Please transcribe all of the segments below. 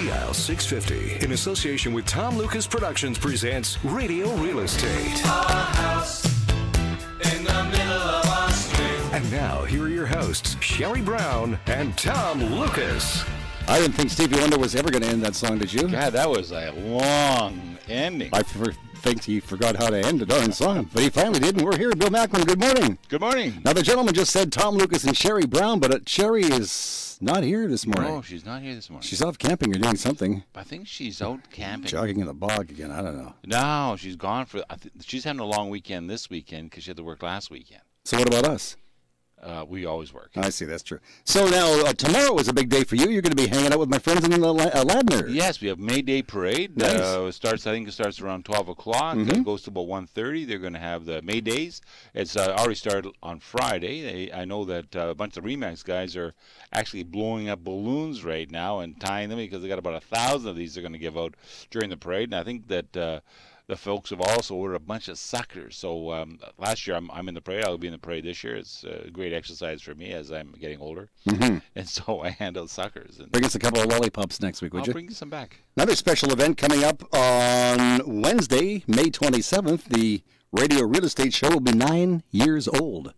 Dial 650, in association with Tom Lucas Productions, presents Radio Real Estate. Our house in the middle of our street. And now, here are your hosts, Sherry Brown and Tom Lucas. I didn't think Stevie Wonder was ever going to end that song, did you? God, that was a long ending. I think he forgot how to end the darn song, but he finally did, and we're here. Bill Macklin, good morning. Good morning. Now, the gentleman just said Tom Lucas and Sherry Brown, but Sherry is not here this morning. No, she's not here this morning. She's off camping or doing something. I think she's out camping. Jogging in the bog again, I don't know. No, she's gone for, she's having a long weekend this weekend because she had to work last weekend. So what about us? We always work. I see, that's true. So now, tomorrow is a big day for you. You're going to be hanging out with my friends in the Ladner. Yes, we have May Day Parade. Nice. I think it starts around 12 o'clock. Mm-hmm. It goes to about 1:30. They're going to have the May Days. It's already started on Friday. I know that a bunch of Remax guys are actually blowing up balloons right now and tying them because they got about 1,000 of these they're going to give out during the parade. And I think that the folks have also ordered a bunch of suckers. So last year I'm in the parade. I'll be in the parade this year. It's a great exercise for me as I'm getting older. Mm-hmm. And so I hand out suckers. And bring us a couple of lollipops next week, would I'll you? bring you some back. Another special event coming up on Wednesday, May 27th. The Radio Real Estate Show will be 9 years old.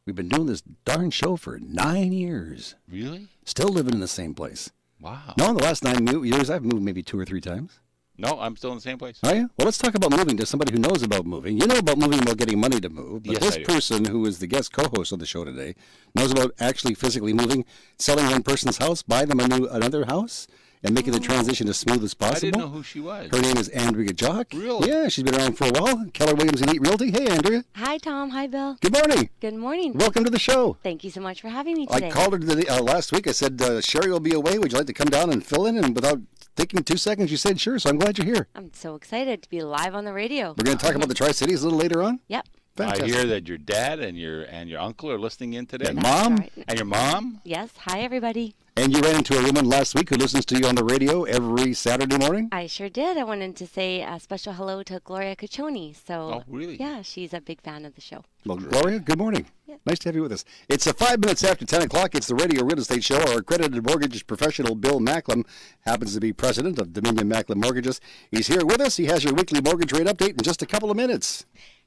We've been doing this darn show for 9 years. Really? Still living in the same place. Wow. No, in the last 9 years, I've moved maybe 2 or 3 times. No, I'm still in the same place. Are you? Well, let's talk about moving to somebody who knows about moving. You know about moving, about getting money to move. But Yes, this I do. person, who is the guest co-host of the show today, knows about actually physically moving, selling one person's house, buy them another house, and making the transition as smooth as possible. I didn't know who she was. Her name is Andrea Jock. Really? Yeah, she's been around for a while. Keller Williams Elite Realty. Hey, Andrea. Hi, Tom. Hi, Bill. Good morning. Good morning. Welcome to the show. Thank you so much for having me today. I called her last week. I said, Sherry will be away. Would you like to come down and fill in? And without thinking 2 seconds, you said sure. So I'm glad you're here. I'm so excited to be live on the radio. We're going to talk about the Tri-Cities a little later on. Yep. Fantastic. I hear that your dad and your uncle are listening in today. And Mom. Right. And your mom? Yes. Hi, everybody. And you ran into a woman last week who listens to you on the radio every Saturday morning? I sure did. I wanted to say a special hello to Gloria Caccioni. So, Oh, really? Yeah, she's a big fan of the show. Well, Gloria, good morning. Yep. Nice to have you with us. It's 5 minutes after 10 o'clock. It's the Radio Real Estate Show. Our accredited mortgage professional, Bill Macklin, happens to be president of Dominion Macklin Mortgages. He's here with us. He has your weekly mortgage rate update in just a couple of minutes.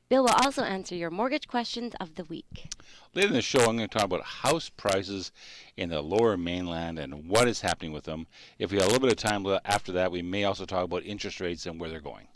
Bill will also answer your mortgage questions of the week. Later in the show, I'm going to talk about house prices in the lower mainland and what is happening with them. If we have a little bit of time after that, we may also talk about interest rates and where they're going.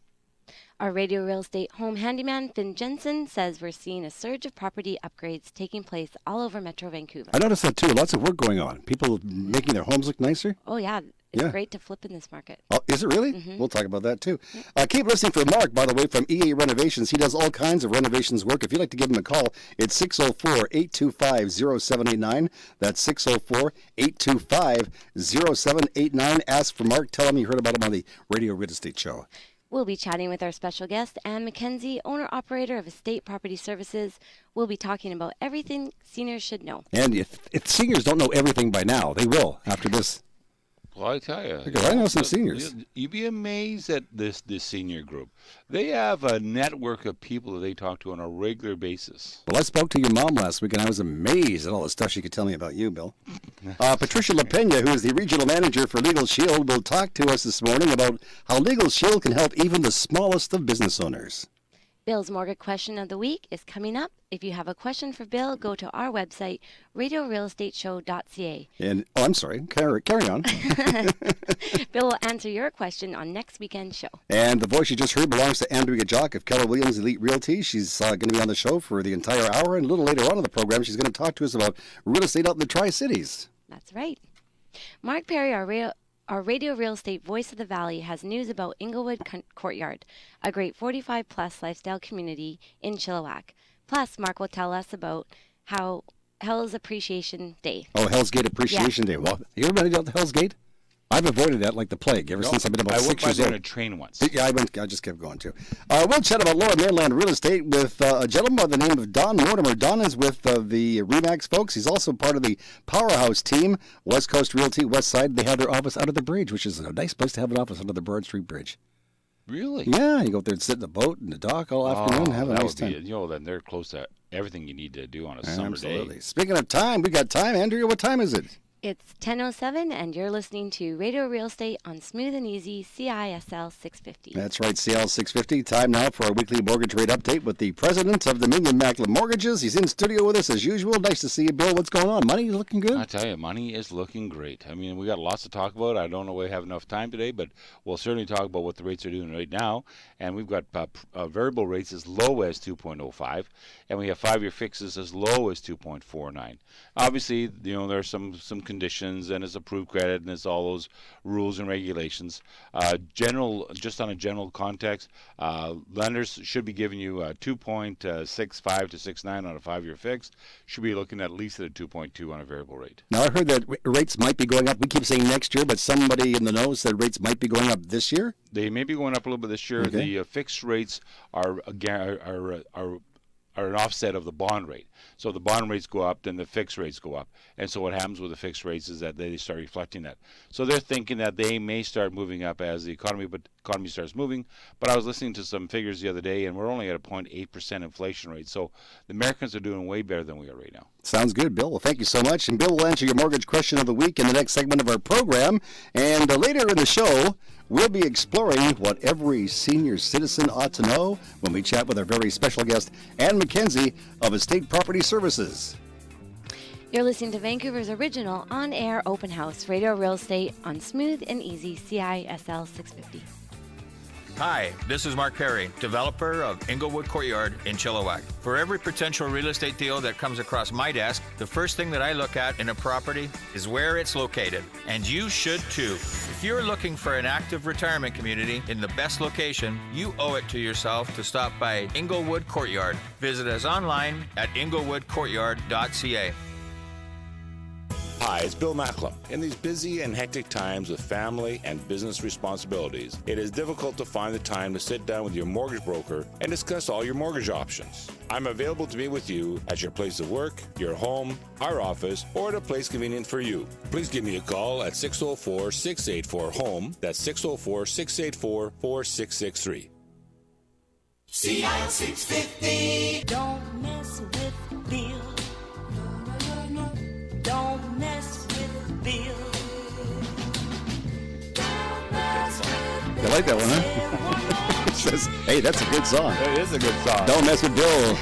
Our Radio Real Estate home handyman, Finn Jensen, says we're seeing a surge of property upgrades taking place all over Metro Vancouver. I noticed that too. Lots of work going on. People making their homes look nicer. Oh, yeah. It's Yeah. great to flip in this market. Oh, is it really? Mm-hmm. We'll talk about that too. Keep listening for Mark, by the way, from EA Renovations. He does all kinds of renovations work. If you'd like to give him a call, it's 604-825-0789. That's 604-825-0789. Ask for Mark. Tell him you heard about him on the Radio Real Estate Show. We'll be chatting with our special guest, Ann McKenzie, owner-operator of Estate Property Services. We'll be talking about everything seniors should know. And if seniors don't know everything by now, they will after this. Well, I tell you. Because I know some seniors. You'd be amazed at this senior group. They have a network of people that they talk to on a regular basis. Well, I spoke to your mom last week, and I was amazed at all the stuff she could tell me about you, Bill. Patricia LaPena, who is the regional manager for Legal Shield, will talk to us this morning about how Legal Shield can help even the smallest of business owners. Bill's mortgage question of the week is coming up. If you have a question for Bill, go to our website, radiorealestateshow.ca. And, I'm sorry, carry on. Bill will answer your question on next weekend's show. And the voice you just heard belongs to Andrea Jock of Keller Williams Elite Realty. She's going to be on the show for the entire hour, and a little later on in the program, she's going to talk to us about real estate out in the Tri-Cities. That's right. Mark Perry, our Radio Real Estate Voice of the Valley, has news about Inglewood Courtyard, a great 45-plus lifestyle community in Chilliwack. Plus, Mark will tell us about how Hell's Appreciation Day. Oh, Hell's Gate Appreciation Day. Well, you ever been out to Hell's Gate? I've avoided that like the plague ever since I've been about 6 years I old. went by on a train once. Yeah, I just kept going too. We'll chat about lower mainland real estate with a gentleman by the name of Don Mortimer. Don is with the Remax folks. He's also part of the Powerhouse team, West Coast Realty, West Side. They have their office under the bridge, which is a nice place to have an office under the Broad Street Bridge. Really? Yeah, you go up there and sit in the boat and the dock all afternoon and have a that nice would be, time. then they're close to everything you need to do on a summer Absolutely. day. Speaking of time, we got time. Andrea, what time is it? It's 10:07, and you're listening to Radio Real Estate on Smooth and Easy CISL 650. That's right, CL 650. Time now for our weekly mortgage rate update with the president of Dominion Macklin Mortgages. He's in studio with us as usual. Nice to see you, Bill. What's going on? Money looking good? I tell you, money is looking great. I mean, we got lots to talk about. I don't know if we have enough time today, but we'll certainly talk about what the rates are doing right now. And we've got variable rates as low as 2.05, and we have 5-year fixes as low as 2.49. Obviously, there are some conditions, and it's approved credit, and it's all those rules and regulations. Just on a general context, lenders should be giving you 2.65 to 69 on a 5-year fix. Should be looking at least at a 2.2 on a variable rate. Now, I heard that rates might be going up. We keep saying next year, but somebody in the know said rates might be going up this year? They may be going up a little bit this year. Okay. The fixed rates are an offset of the bond rate. So the bond rates go up, then the fixed rates go up. And so what happens with the fixed rates is that they start reflecting that. So they're thinking that they may start moving up as the economy starts moving. But I was listening to some figures the other day, and we're only at a 0.8% inflation rate. So the Americans are doing way better than we are right now. Sounds good, Bill. Well, thank you so much. And Bill will answer your mortgage question of the week in the next segment of our program. And later in the show, we'll be exploring what every senior citizen ought to know when we chat with our very special guest, Ann McKenzie of Estate Property Services. You're listening to Vancouver's original on-air open house, Radio Real Estate on Smooth and Easy CISL 650. Hi, this is Mark Perry, developer of Inglewood Courtyard in Chilliwack. For every potential real estate deal that comes across my desk, the first thing that I look at in a property is where it's located, and you should too. If you're looking for an active retirement community in the best location, you owe it to yourself to stop by Inglewood Courtyard. Visit us online at inglewoodcourtyard.ca. Hi, it's Bill Macklem. In these busy and hectic times with family and business responsibilities, it is difficult to find the time to sit down with your mortgage broker and discuss all your mortgage options. I'm available to meet with you at your place of work, your home, our office, or at a place convenient for you. Please give me a call at 604-684-HOME. That's 604-684-4663. CIL 650. Don't mess with Bill. Don't mess with Bill. You like that one, huh? It says, hey, that's a good song. It is a good song. Don't mess with Bill.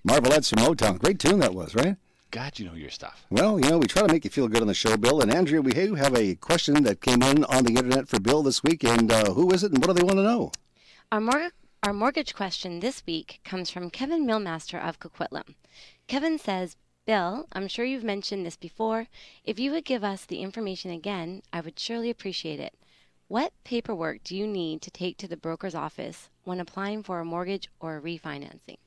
Marvelettes from Motown. Great tune that was, right? God, you know your stuff. Well, we try to make you feel good on the show, Bill. And Andrea, we have a question that came in on the internet for Bill this week. And who is it and what do they want to know? Our mortgage question this week comes from Kevin Millmaster of Coquitlam. Kevin says, Bill, I'm sure you've mentioned this before. If you would give us the information again, I would surely appreciate it. What paperwork do you need to take to the broker's office when applying for a mortgage or refinancing?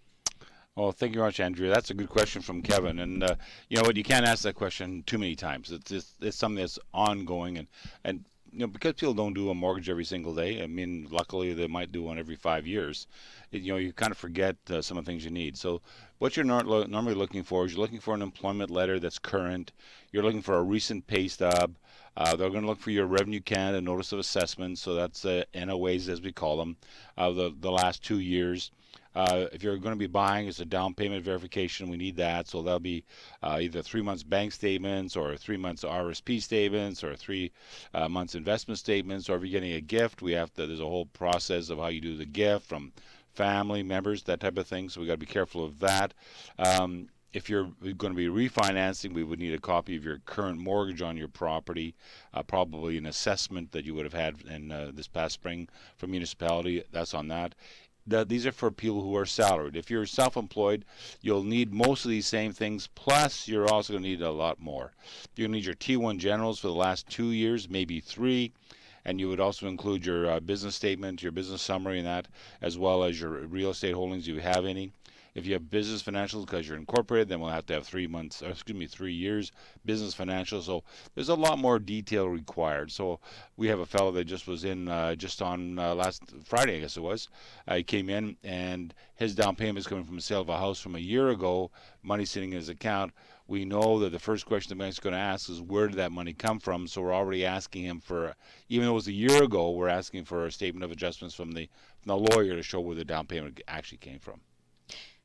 Well, thank you very much, Andrea. That's a good question from Kevin. And you know what? You can't ask that question too many times. It's something that's ongoing. And because people don't do a mortgage every single day, I mean, luckily they might do one every 5 years, you kind of forget some of the things you need. So what you're normally looking for is you're looking for an employment letter that's current. You're looking for a recent pay stub. They're going to look for your Revenue Canada Notice of Assessment, so that's NOAs as we call them, the last 2 years. If you're going to be buying, it's a down payment verification. We need that. So that'll be either 3 months bank statements or 3 months RSP statements or 3 months investment statements. Or if you're getting a gift, there's a whole process of how you do the gift from family members, that type of thing. So we got to be careful of that. If you're going to be refinancing, we would need a copy of your current mortgage on your property, probably an assessment that you would have had in this past spring from municipality. That's on that. These are for people who are salaried. If you're self-employed, you'll need most of these same things, plus you're also going to need a lot more. You'll need your T1 generals for the last 2 years, maybe 3, and you would also include your business statement, your business summary and that, as well as your real estate holdings if you have any. If you have business financials because you're incorporated, then we'll have to have 3 years business financials. So there's a lot more detail required. So we have a fellow that just was in just on last Friday, I guess it was. He came in and his down payment is coming from the sale of a house from a year ago, money sitting in his account. We know that the first question the bank's going to ask is where did that money come from? So we're already asking him for, even though it was a year ago, we're asking for a statement of adjustments from the lawyer to show where the down payment actually came from.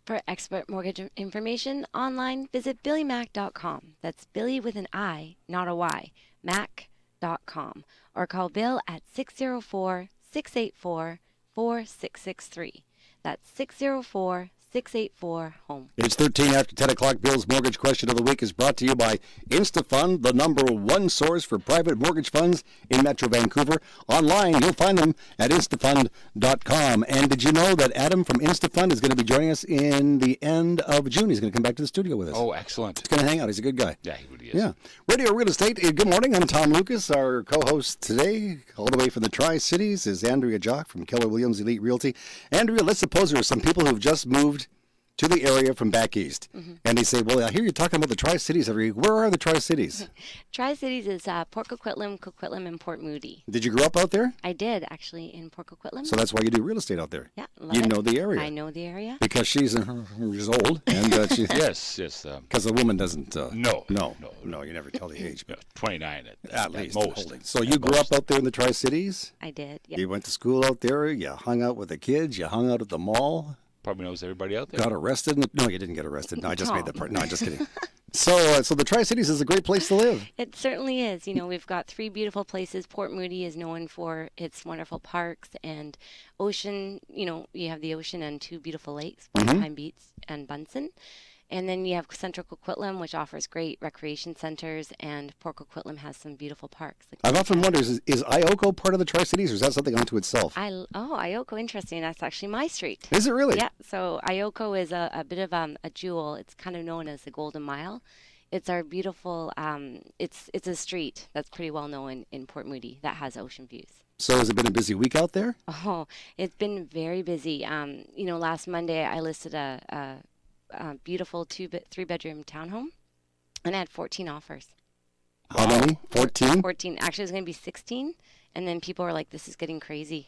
For expert mortgage information online, visit BillyMac.com. That's Billy with an I, not a Y, Mac.com. Or call Bill at 604-684-4663. That's 604-684-HOME. It's 13 after 10 o'clock. Bill's Mortgage Question of the Week is brought to you by InstaFund, the #1 source for private mortgage funds in Metro Vancouver. Online, you'll find them at instafund.com. And did you know that Adam from InstaFund is going to be joining us in the end of June? He's going to come back to the studio with us. Oh, excellent. He's going to hang out. He's a good guy. Yeah, he really is. Yeah. Radio Real Estate. Good morning. I'm Tom Lucas. Our co-host today, all the way from the Tri-Cities, is Andrea Jock from Keller Williams Elite Realty. Andrea, let's suppose there are some people who've just moved to the area from back east. And they say, well, I hear you talking about the Tri-Cities every week. Where are the Tri-Cities? Tri-Cities is Port Coquitlam, and Port Moody. Did you grow up out there? I did, actually, in Port Coquitlam. So that's why you do real estate out there. Yeah, love You it. know the area. I know the area. Because she's old. And she's, Yes. Because a woman doesn't. No, you never tell the age. But 29 at least. most. Holding. So you grew up out there in the Tri-Cities? I did, yeah. You went to school out there. You hung out with the kids. You hung out at the mall. Probably knows everybody out there. Got arrested? No, you didn't get arrested. No, I just made that Oh. part. No, I'm just kidding. So the Tri-Cities is a great place to live. It certainly is. You know, we've got 3 beautiful places. Port Moody is known for its wonderful parks and ocean. You know, you have the ocean and 2 beautiful lakes, Pine Beach and Bunsen. And then you have Central Coquitlam, which offers great recreation centers, and Port Coquitlam has some beautiful parks. I've often wondered, is Ioko part of the Tri-Cities, or is that something unto itself? Ioko, interesting. That's actually my street. Is it really? Yeah. So Ioko is a bit of a jewel. It's kind of known as the Golden Mile. It's our beautiful. It's a street that's pretty well known in Port Moody that has ocean views. So has it been a busy week out there? Oh, it's been very busy. You know, last Monday I listed a beautiful 3-bedroom townhome, and I had 14 offers. How many? 14? 14. Actually, it was going to be 16, and then people were like, "This is getting crazy."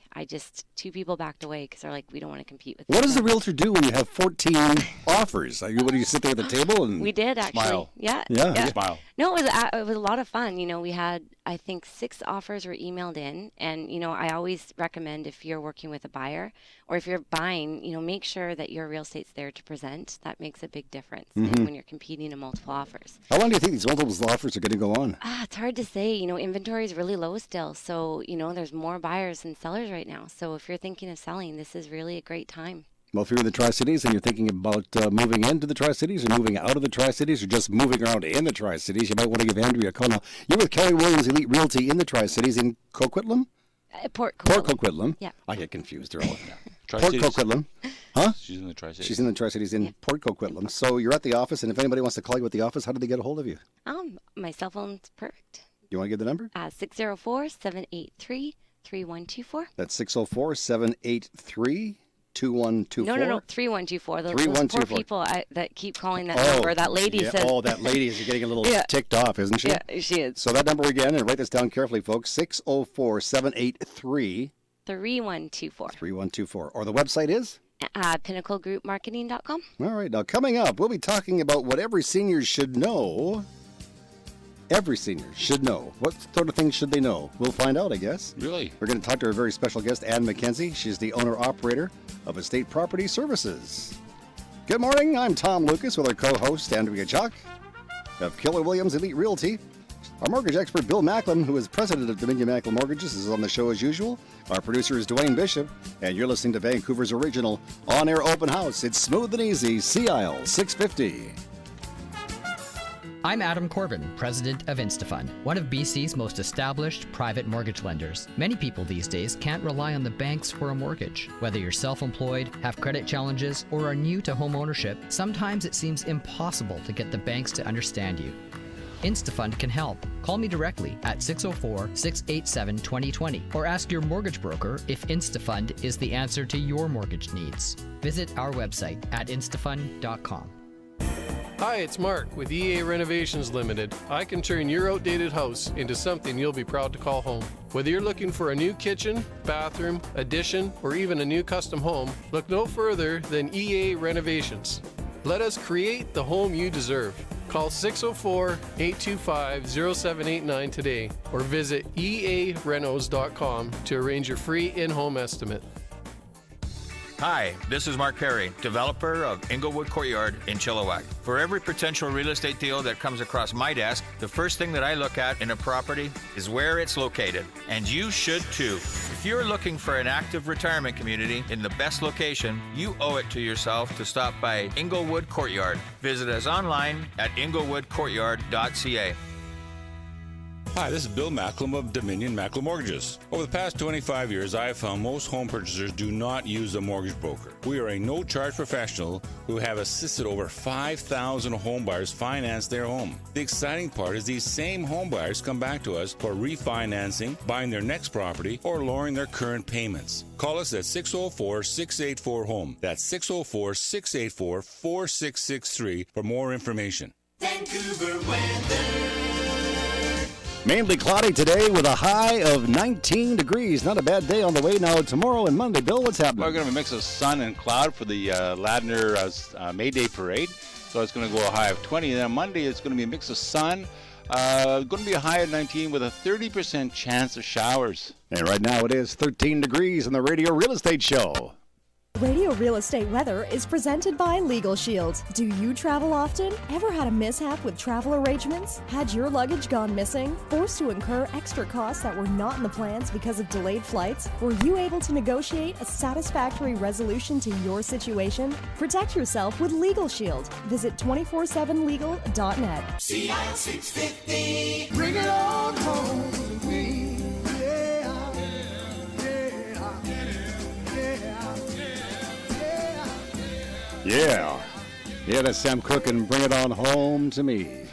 2 people backed away because they're like, "We don't want to compete with." What does the realtor do when you have 14 offers? What do you sit there at the table and We did actually. Smile. Yeah. Smile. No, it was a lot of fun. You know, we had, I think, 6 offers were emailed in, and you know, I always recommend if you're working with a buyer or if you're buying, you know, make sure that your real estate's there to present. That makes a big difference when you're competing in multiple offers. How long do you think these multiple offers are going to go on? It's hard to say. You know, inventory is really low still, so you know, there's more buyers than sellers right now. So if you're thinking of selling, this is really a great time. Well, if you're in the Tri-Cities and you're thinking about moving into the Tri-Cities or moving out of the Tri-Cities or just moving around in the Tri-Cities, you might want to give Andrea a call. Now, you're with Keller Williams Elite Realty in the Tri-Cities in Coquitlam? Port Coquitlam. Yeah. I get confused. They're all Port Tri-Cities. Coquitlam. Huh? She's in the Tri-Cities. She's in the Tri-Cities in Port Coquitlam. So you're at the office, and if anybody wants to call you at the office, how do they get a hold of you? My cell phone's perfect. You want to give the number? 604-783-3124. That's 604-783-2124. No, 3124. Those poor 3124. people that keep calling that number. That lady says. Oh, that lady is getting a little Yeah. ticked off, isn't she? Yeah, she is. So that number again, and write this down carefully, folks, 604-783-3124. 3124. Or the website is? PinnacleGroupMarketing.com. All right, now coming up, we'll be talking about what every senior should know. Every senior should know. What sort of things should they know? We'll find out, I guess. Really? We're going to talk to our very special guest, Ann McKenzie. She's the owner-operator of Estate Property Services. Good morning. I'm Tom Lucas with our co-host, Andrea Jock of Keller Williams Elite Realty. Our mortgage expert, Bill Macklin, who is president of Dominion Macklin Mortgages, is on the show as usual. Our producer is Dwayne Bishop, and you're listening to Vancouver's original on-air open house. It's smooth and easy, Sea Isle 650. I'm Adam Corbin, president of InstaFund, one of BC's most established private mortgage lenders. Many people these days can't rely on the banks for a mortgage. Whether you're self-employed, have credit challenges, or are new to home ownership, sometimes it seems impossible to get the banks to understand you. InstaFund can help. Call me directly at 604-687-2020 or ask your mortgage broker if InstaFund is the answer to your mortgage needs. Visit our website at instafund.com. Hi, it's Mark with EA Renovations Limited. I can turn your outdated house into something you'll be proud to call home. Whether you're looking for a new kitchen, bathroom, addition, or even a new custom home, look no further than EA Renovations. Let us create the home you deserve. Call 604-825-0789 today or visit earenos.com to arrange your free in-home estimate. Hi, this is Mark Perry, developer of Inglewood Courtyard in Chilliwack. For every potential real estate deal that comes across my desk, the first thing that I look at in a property is where it's located. And you should too. If you're looking for an active retirement community in the best location, you owe it to yourself to stop by Inglewood Courtyard. Visit us online at inglewoodcourtyard.ca. Hi, this is Bill Macklem of Dominion Macklem Mortgages. Over the past 25 years, I have found most home purchasers do not use a mortgage broker. We are a no-charge professional who have assisted over 5,000 home buyers finance their home. The exciting part is these same home buyers come back to us for refinancing, buying their next property, or lowering their current payments. Call us at 604-684-HOME. That's 604-684-4663 for more information. Vancouver weather. Mainly cloudy today with a high of 19 degrees. Not a bad day on the way now tomorrow and Monday. Bill, what's happening? We're going to mix of sun and cloud for the Ladner May Day Parade. So it's going to go a high of 20. And then on Monday, it's going to be a mix of sun. Going to be a high of 19 with a 30% chance of showers. And right now it is 13 degrees on the Radio Real Estate Show. Radio Real Estate Weather is presented by Legal Shield. Do you travel often? Ever had a mishap with travel arrangements? Had your luggage gone missing? Forced to incur extra costs that were not in the plans because of delayed flights? Were you able to negotiate a satisfactory resolution to your situation? Protect yourself with Legal Shield. Visit 247legal.net. CI 650. Bring it on home to me. Yeah. Yeah, that's Sam Cooke and Bring It On Home to Me.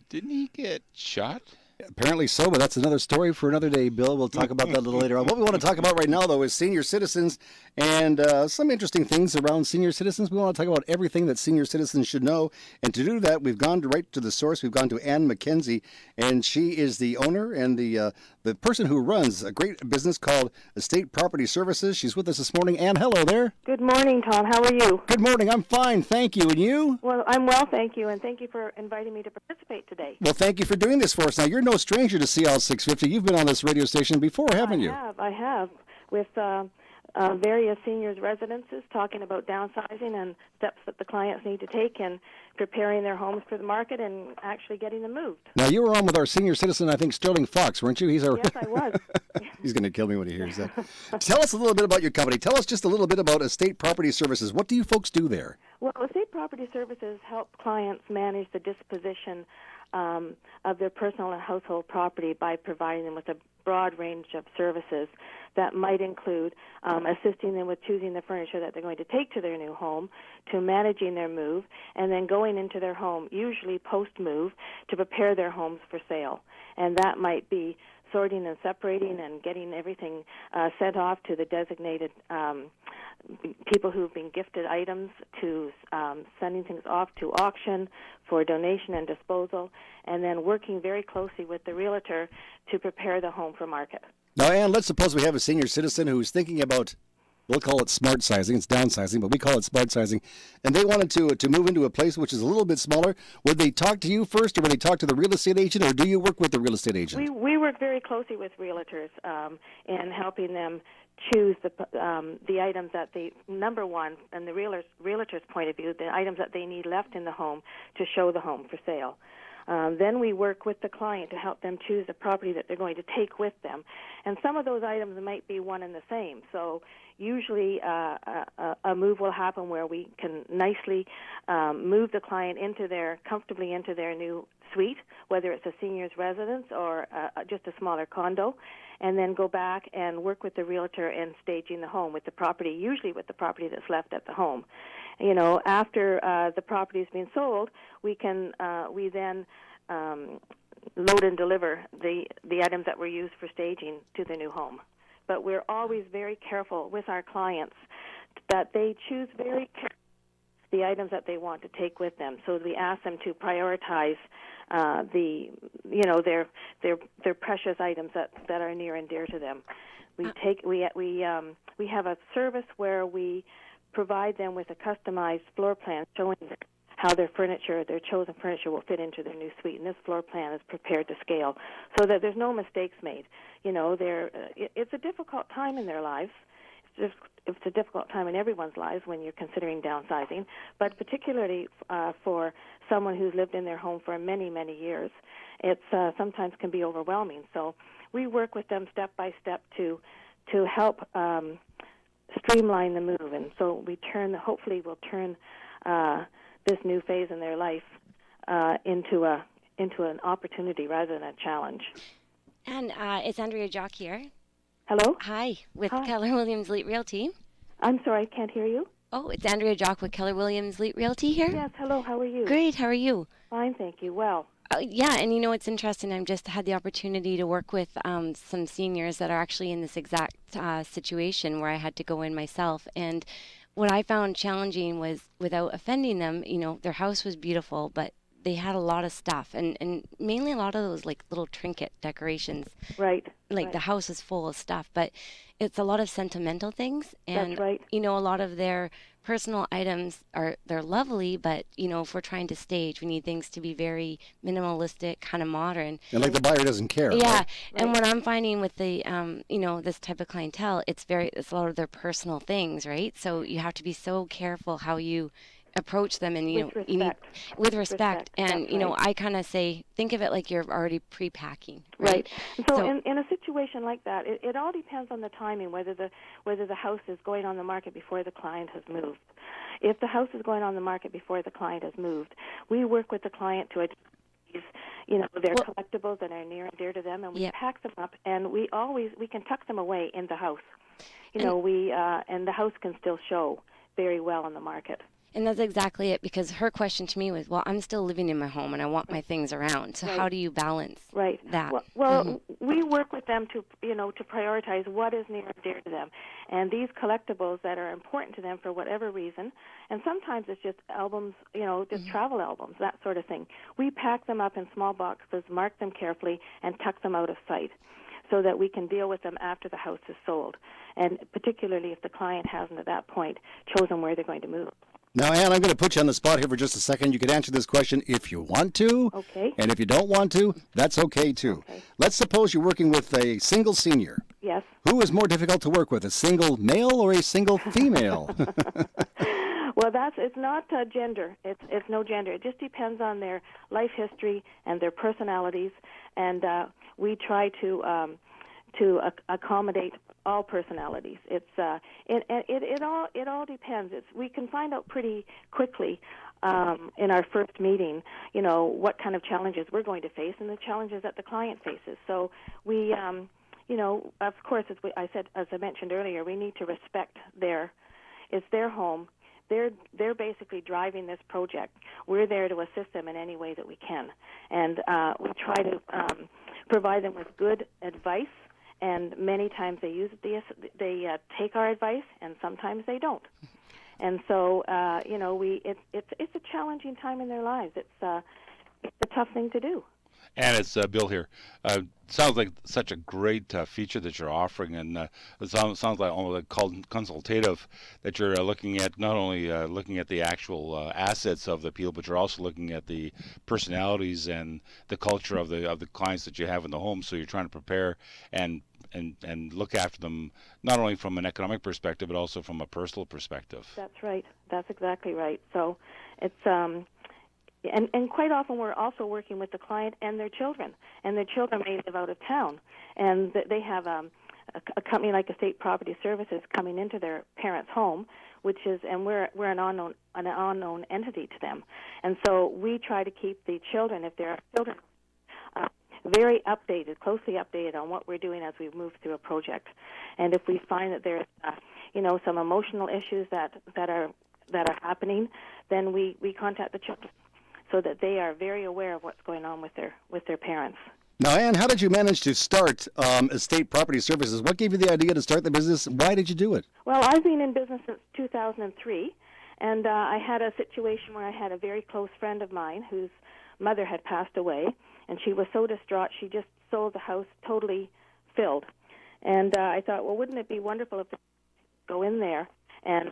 Didn't he get shot? Apparently so, but that's another story for another day, Bill. We'll talk about that a little later on. What we want to talk about right now, though, is senior citizens and some interesting things around senior citizens. We want to talk about everything that senior citizens should know. And to do that, we've gone right to the source. We've gone to Ann McKenzie, and she is the owner and the person who runs a great business called Estate Property Services. She's with us this morning. Ann, hello there. Good morning, Tom. How are you? Good morning. I'm fine, thank you. And you? Well, I'm well, thank you, and thank you for inviting me to participate today. Well, thank you for doing this for us. Now, you're no stranger to CL 650. You've been on this radio station before, haven't you? I have, with various seniors' residences, talking about downsizing and steps that the clients need to take in preparing their homes for the market and actually getting them moved. Now, you were on with our senior citizen, I think, Sterling Fox, weren't you? Yes, I was. He's going to kill me when he hears that. Tell us a little bit about your company. Tell us just a little bit about Estate Property Services. What do you folks do there? Well, Estate Property Services help clients manage the disposition of their personal and household property by providing them with a broad range of services that might include assisting them with choosing the furniture that they're going to take to their new home, to managing their move, and then going into their home, usually post-move, to prepare their homes for sale. And that might be sorting and separating and getting everything sent off to the designated people who've been gifted items, to sending things off to auction for donation and disposal, and then working very closely with the realtor to prepare the home for market. Now, Ann, let's suppose we have a senior citizen who's thinking about, we'll call it smart sizing, it's downsizing, but we call it smart sizing, and they wanted to move into a place which is a little bit smaller. Would they talk to you first, or would they talk to the real estate agent, or do you work with the real estate agent? We work very closely with realtors in helping them choose the items that they, number one, and the realtor's point of view, the items that they need left in the home to show the home for sale. Then we work with the client to help them choose the property that they're going to take with them. And some of those items might be one and the same. So usually a move will happen where we can nicely move the client comfortably into their new suite, whether it's a senior's residence or just a smaller condo, and then go back and work with the realtor in staging the home with the property, usually with the property that's left at the home. You know, after the property has been sold, we then load and deliver the items that were used for staging to the new home. But we're always very careful with our clients that they choose very carefully the items that they want to take with them. So we ask them to prioritize their precious items that are near and dear to them. We have a service where we provide them with a customized floor plan showing how their chosen furniture will fit into their new suite, and this floor plan is prepared to scale so that there's no mistakes made. You know, it's a difficult time in their lives it's a difficult time in everyone's lives when you're considering downsizing, but particularly for someone who's lived in their home for many, many years, it sometimes can be overwhelming. So we work with them step by step to help streamline the move, and so hopefully we'll turn this new phase in their life into an opportunity rather than a challenge. And it's Andrea Jock here. Hello? Hi, with Hi. Keller Williams Elite Realty. I'm sorry, I can't hear you. Oh, it's Andrea Jock with Keller Williams Elite Realty here. Yes, hello, how are you? Great, how are you? Fine, thank you. Well. Yeah, and it's interesting. I've just had the opportunity to work with some seniors that are actually in this exact situation where I had to go in myself. And what I found challenging was, without offending them, their house was beautiful, but they had a lot of stuff, and mainly a lot of those like little trinket decorations. Right. Like the house is full of stuff, but it's a lot of sentimental things. And, That's right. A lot of their personal items they're lovely, but, if we're trying to stage, we need things to be very minimalistic, kind of modern. And like the buyer doesn't care. Yeah. Right? And what I'm finding with the, this type of clientele, it's a lot of their personal things, right? So you have to be so careful how you approach them, and with respect. And I kind of say, think of it like you're already pre-packing, right? So in a situation like that, it all depends on the timing, whether the house is going on the market before the client has moved. If the house is going on the market before the client has moved, we work with the client to their collectibles that are near and dear to them, and we pack them up, and we can tuck them away in the house. And the house can still show very well on the market. And that's exactly it, because her question to me was, well, I'm still living in my home and I want my things around. So how do you balance that? Well, we work with them to prioritize what is near and dear to them. And these collectibles that are important to them for whatever reason, and sometimes it's just albums, just travel albums, that sort of thing. We pack them up in small boxes, mark them carefully, and tuck them out of sight, so that we can deal with them after the house is sold, and particularly if the client hasn't at that point chosen where they're going to move. Now, Ann, I'm going to put you on the spot here for just a second. You could answer this question if you want to. Okay. And if you don't want to, that's okay, too. Okay. Let's suppose you're working with a single senior. Yes. Who is more difficult to work with, a single male or a single female? Well, it's not gender. It's no gender. It just depends on their life history and their personalities, and we try to accommodate all personalities. It all depends. We can find out pretty quickly in our first meeting, what kind of challenges we're going to face and the challenges that the client faces. So we, of course, as I mentioned earlier, we need to respect it's their home. They're basically driving this project. We're there to assist them in any way that we can, and we try to provide them with good advice. And many times they take our advice, and sometimes they don't. And so it's a challenging time in their lives. It's a tough thing to do. And it's Bill here. Sounds like such a great feature that you're offering, and it sounds like almost consultative, that you're looking at not only looking at the actual assets of the people, but you're also looking at the personalities and the culture of the clients that you have in the home. So you're trying to prepare and look after them not only from an economic perspective, but also from a personal perspective. That's right. That's exactly right. So it's And quite often we're also working with the client and their children. And their children may live out of town. And they have a company like Estate Property Services coming into their parents' home, and we're an unknown entity to them. And so we try to keep the children, if there are children, very updated, closely updated on what we're doing as we move through a project. And if we find that there's some emotional issues that are happening, then we contact the children, so that they are very aware of what's going on with their parents. Now, Ann, how did you manage to start Estate Property Services? What gave you the idea to start the business? Why did you do it? Well, I've been in business since 2003, and I had a situation where I had a very close friend of mine whose mother had passed away, and she was so distraught she just sold the house totally filled. And I thought, well, wouldn't it be wonderful if they could go in there and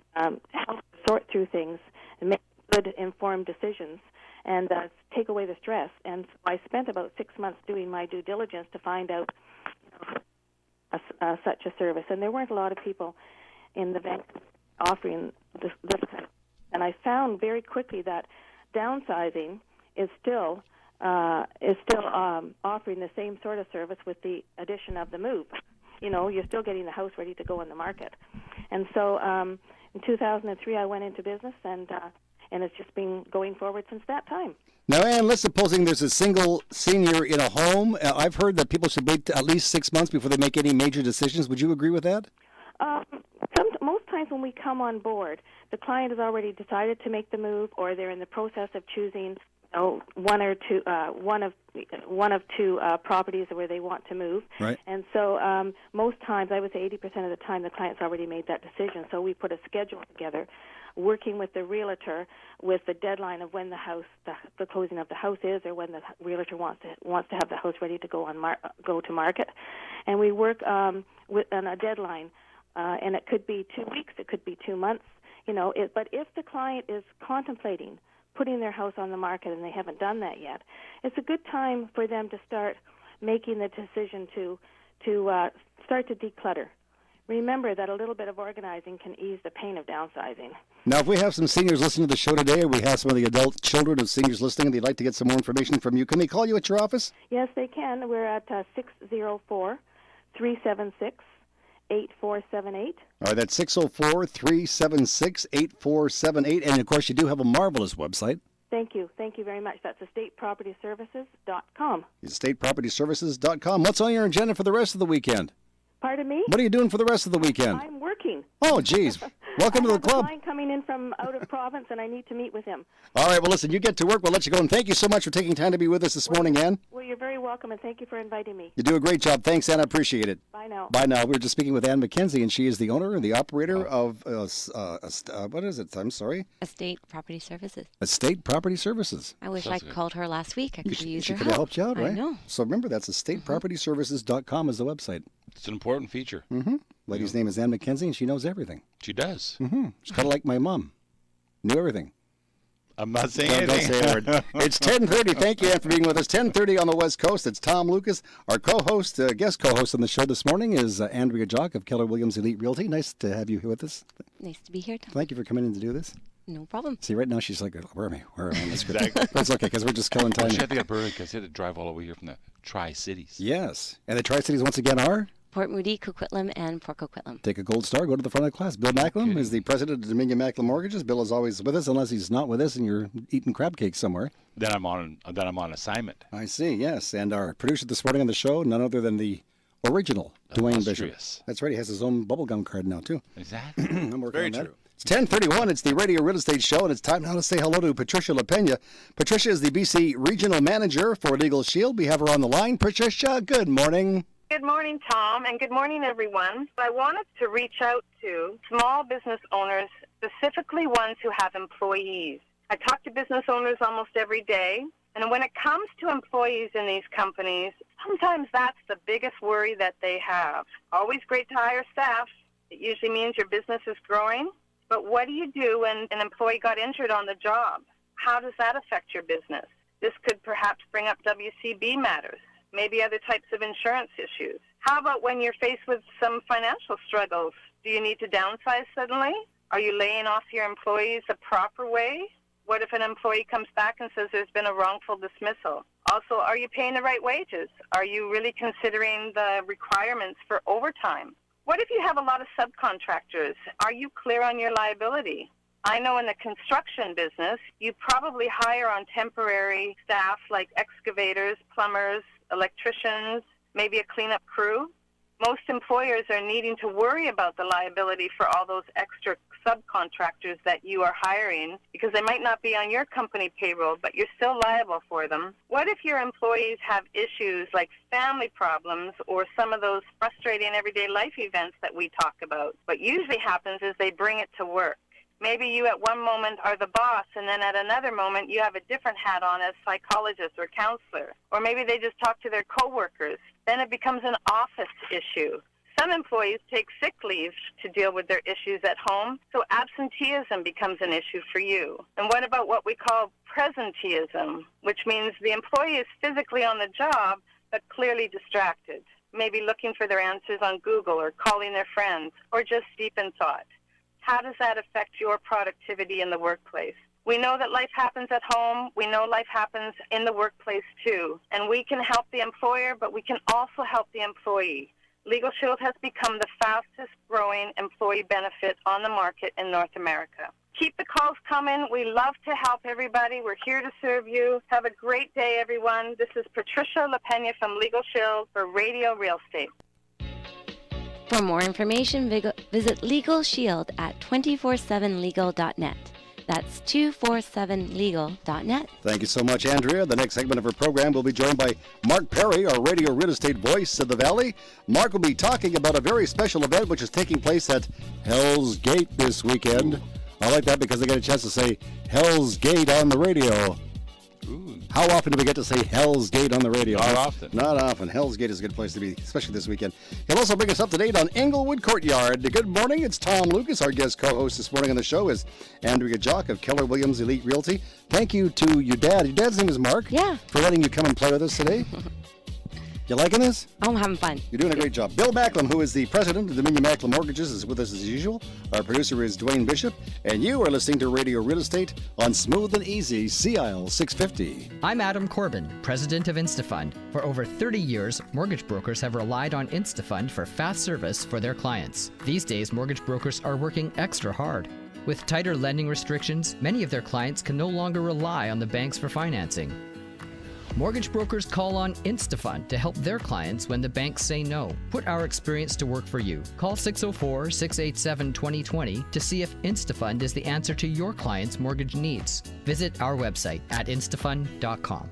help sort through things and make good, informed decisions and take away the stress. And so I spent about 6 months doing my due diligence to find out such a service. And there weren't a lot of people in the bank offering this kind of. And I found very quickly that downsizing is still offering the same sort of service with the addition of the move. You know, you're still getting the house ready to go on the market. And so in 2003, I went into business, and it's just been going forward since that time. Now, Ann, let's supposing there's a single senior in a home. I've heard that people should wait at least 6 months before they make any major decisions. Would you agree with that? Most times when we come on board, the client has already decided to make the move, or they're in the process of choosing one of two properties where they want to move. Right. And so most times, I would say 80% of the time, the client's already made that decision. So we put a schedule together, working with the realtor with the deadline of when the closing of the house is, or when the realtor wants to have the house ready to go to market, and we work on a deadline, and it could be 2 weeks, it could be 2 months, But if the client is contemplating putting their house on the market and they haven't done that yet, it's a good time for them to start making the decision to start to declutter. Remember that a little bit of organizing can ease the pain of downsizing. Now, if we have some seniors listening to the show today, or we have some of the adult children of seniors listening, and they'd like to get some more information from you, can they call you at your office? Yes, they can. We're at 604-376-8478. All right, that's 604-376-8478. And, of course, you do have a marvelous website. Thank you. Thank you very much. That's estatepropertyservices.com. Estatepropertyservices.com. What's on your agenda for the rest of the weekend? Pardon me? What are you doing for the rest of the weekend? I'm working. Oh, geez. Welcome to the club. I have a client coming in from out of province, and I need to meet with him. All right, well, listen, you get to work. We'll let you go. And thank you so much for taking time to be with us this morning, Ann. Well, you're very welcome, and thank you for inviting me. You do a great job. Thanks, Ann. I appreciate it. Bye now. Bye now. We were just speaking with Ann McKenzie, and she is the owner and the operator of, what is it? I'm sorry? Estate Property Services. Estate Property Services. I wish I called her last week. I could have used her She could have help. helped you out, right? I know. So remember, that's estatepropertyservices.com is the website. It's an important feature. Mm-hmm. Lady's name is Ann McKenzie, and she knows everything. She does. Mm-hmm. She's kind of like my mom. Knew everything. I'm not saying Don't anything. say a word. It's 10:30. Thank you, Ann, for being with us. 10:30 on the West Coast. It's Tom Lucas. Our co-host, guest co-host on the show this morning is Andrea Jock of Keller Williams Elite Realty. Nice to have you here with us. Nice to be here, Tom. Thank you for coming in to do this. No problem. See, right now she's like, where am I? Where am I? That's okay, because we're just killing time. She had to get burned because she had to drive all the way here from the Tri-Cities. Yes. And the Tri-Cities, once again, are? Port Moody, Coquitlam, and Port Coquitlam. Take a gold star, go to the front of the class. Bill Macklem is the president of Dominion Macklem Mortgages. Bill is always with us, unless he's not with us and you're eating crab cakes somewhere. Then I'm on assignment. I see, yes. And our producer this morning on the show, none other than the original Dwayne Bishop. That's right, he has his own bubblegum card now, too. Exactly. I'm working Very on that. true. It's 10:31. It's the Radio Real Estate Show, and it's time now to say hello to Patricia LaPena. Patricia is the BC Regional Manager for Legal Shield. We have her on the line. Patricia, good morning. Good morning, Tom, and good morning, everyone. I wanted to reach out to small business owners, specifically ones who have employees. I talk to business owners almost every day, and when it comes to employees in these companies, sometimes that's the biggest worry that they have. Always great to hire staff. It usually means your business is growing. But what do you do when an employee got injured on the job? How does that affect your business? This could perhaps bring up WCB matters, maybe other types of insurance issues. How about when you're faced with some financial struggles? Do you need to downsize suddenly? Are you laying off your employees the proper way? What if an employee comes back and says there's been a wrongful dismissal? Also, are you paying the right wages? Are you really considering the requirements for overtime? What if you have a lot of subcontractors? Are you clear on your liability? I know in the construction business, you probably hire on temporary staff like excavators, plumbers, electricians, maybe a cleanup crew. Most employers are needing to worry about the liability for all those extra subcontractors that you are hiring because they might not be on your company payroll, but you're still liable for them. What if your employees have issues like family problems or some of those frustrating everyday life events that we talk about? What usually happens is they bring it to work. Maybe you at one moment are the boss, and then at another moment you have a different hat on as psychologist or counselor. Or maybe they just talk to their coworkers. Then it becomes an office issue. Some employees take sick leave to deal with their issues at home, so absenteeism becomes an issue for you. And what about what we call presenteeism, which means the employee is physically on the job but clearly distracted? maybe looking for their answers on Google or calling their friends or just deep in thought. How does that affect your productivity in the workplace? We know that life happens at home. We know life happens in the workplace too. And we can help the employer, but we can also help the employee. Legal Shield has become the fastest growing employee benefit on the market in North America. Keep the calls coming. We love to help everybody. We're here to serve you. Have a great day, everyone. This is Patricia LaPena from Legal Shield for Radio Real Estate. For more information, visit Legal Shield at 247legal.net. That's 247legal.net. Thank you so much, Andrea. The next segment of our program will be joined by Mark Perry, our radio real estate voice of the Valley. Mark will be talking about a very special event which is taking place at Hell's Gate this weekend. I like that because I get a chance to say Hell's Gate on the radio. Ooh. How often do we get to say Hell's Gate on the radio? Not often. Not often. Hell's Gate is a good place to be, especially this weekend. He'll also bring us up to date on Inglewood Courtyard. Good morning. It's Tom Lucas. Our guest co-host this morning on the show is Andrea Jock of Keller Williams Elite Realty. Thank you to your dad. Your dad's name is Mark. Yeah. For letting you come and play with us today. You liking this? I'm having fun. You're doing a great job. Bill Macklem, who is the president of Dominion Macklem Mortgages, is with us as usual. Our producer is Dwayne Bishop, and you are listening to Radio Real Estate on Smooth and Easy CIL 650. I'm Adam Corbin, president of InstaFund. For over 30 years, mortgage brokers have relied on InstaFund for fast service for their clients. These days, mortgage brokers are working extra hard. With tighter lending restrictions, many of their clients can no longer rely on the banks for financing. Mortgage brokers call on InstaFund to help their clients when the banks say no. Put our experience to work for you. Call 604-687-2020 to see if InstaFund is the answer to your client's mortgage needs. Visit our website at instafund.com.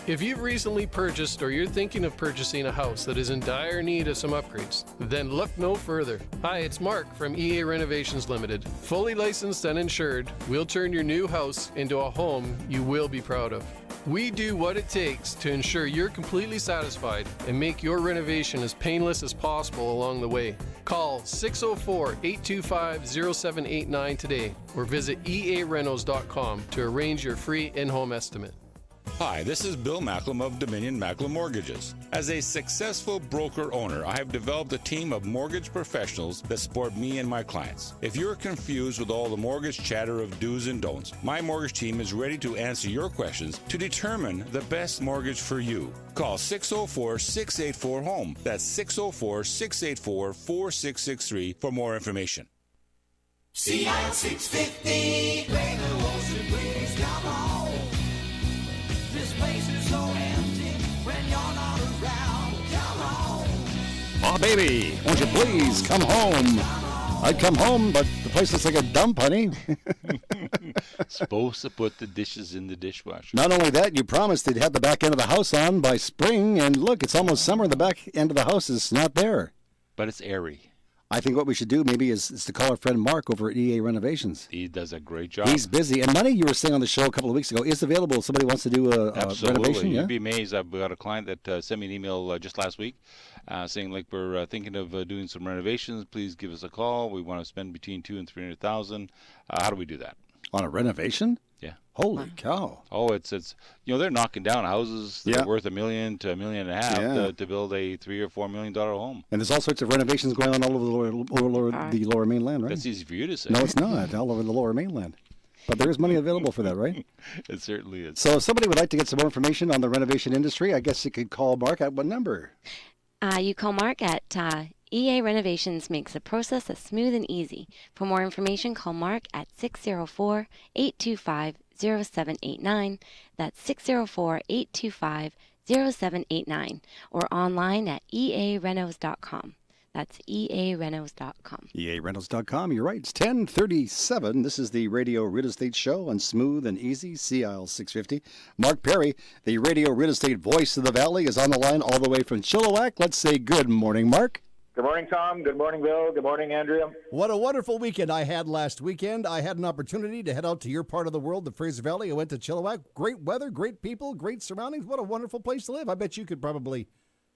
If you've recently purchased or you're thinking of purchasing a house that is in dire need of some upgrades, then look no further. Hi, it's Mark from EA Renovations Limited. Fully licensed and insured, we'll turn your new house into a home you will be proud of. We do what it takes to ensure you're completely satisfied and make your renovation as painless as possible along the way. Call 604-825-0789 today or visit earenos.com to arrange your free in-home estimate. Hi, this is Bill Macklem of Dominion Macklem Mortgages. As a successful broker owner, I have developed a team of mortgage professionals that support me and my clients. If you're confused with all the mortgage chatter of do's and don'ts, my mortgage team is ready to answer your questions to determine the best mortgage for you. Call 604-684-HOME. That's 604-684-4663 for more information. CIL 650. Baby, won't you please come on? This place is so empty when you're not around. Come on. Oh, baby, won't you please come home? I'd come home, but the place looks like a dump, honey. Supposed to put the dishes in the dishwasher. Not only that, you promised they'd have the back end of the house on by spring, and look, it's almost summer, and the back end of the house is not there. But it's airy. I think what we should do maybe is to call our friend Mark over at EA Renovations. He does a great job. He's busy. And money, you were saying on the show a couple of weeks ago, is available if somebody wants to do a renovation. Yeah? You'd be amazed. I've got a client that sent me an email just last week saying, like, we're thinking of doing some renovations. Please give us a call. We want to spend between $200,000 and $300,000. How do we do that? On a renovation? Yeah. Holy cow. Oh, it's they're knocking down houses that are worth $1 million to $1.5 million to build a $3 or $4 million home. And there's all sorts of renovations going on all over the lower mainland, right? That's easy for you to say. No, it's not. All over the lower mainland. But there is money available for that, right? It certainly is. So if somebody would like to get some more information on the renovation industry, I guess you could call Mark at what number? You call Mark at EA Renovations makes the process as smooth and easy. For more information, call Mark at 604-825-0789. That's 604-825-0789. Or online at earenos.com. That's earenos.com. earenos.com. You're right. It's 10:37. This is the Radio Real Estate Show on Smooth and Easy, CIL 650. Mark Perry, the Radio Real Estate voice of the Valley, is on the line all the way from Chilliwack. Let's say good morning, Mark. Good morning, Tom. Good morning, Bill. Good morning, Andrea. What a wonderful weekend I had last weekend. I had an opportunity to head out to your part of the world, the Fraser Valley. I went to Chilliwack. Great weather, great people, great surroundings. What a wonderful place to live. I bet you could probably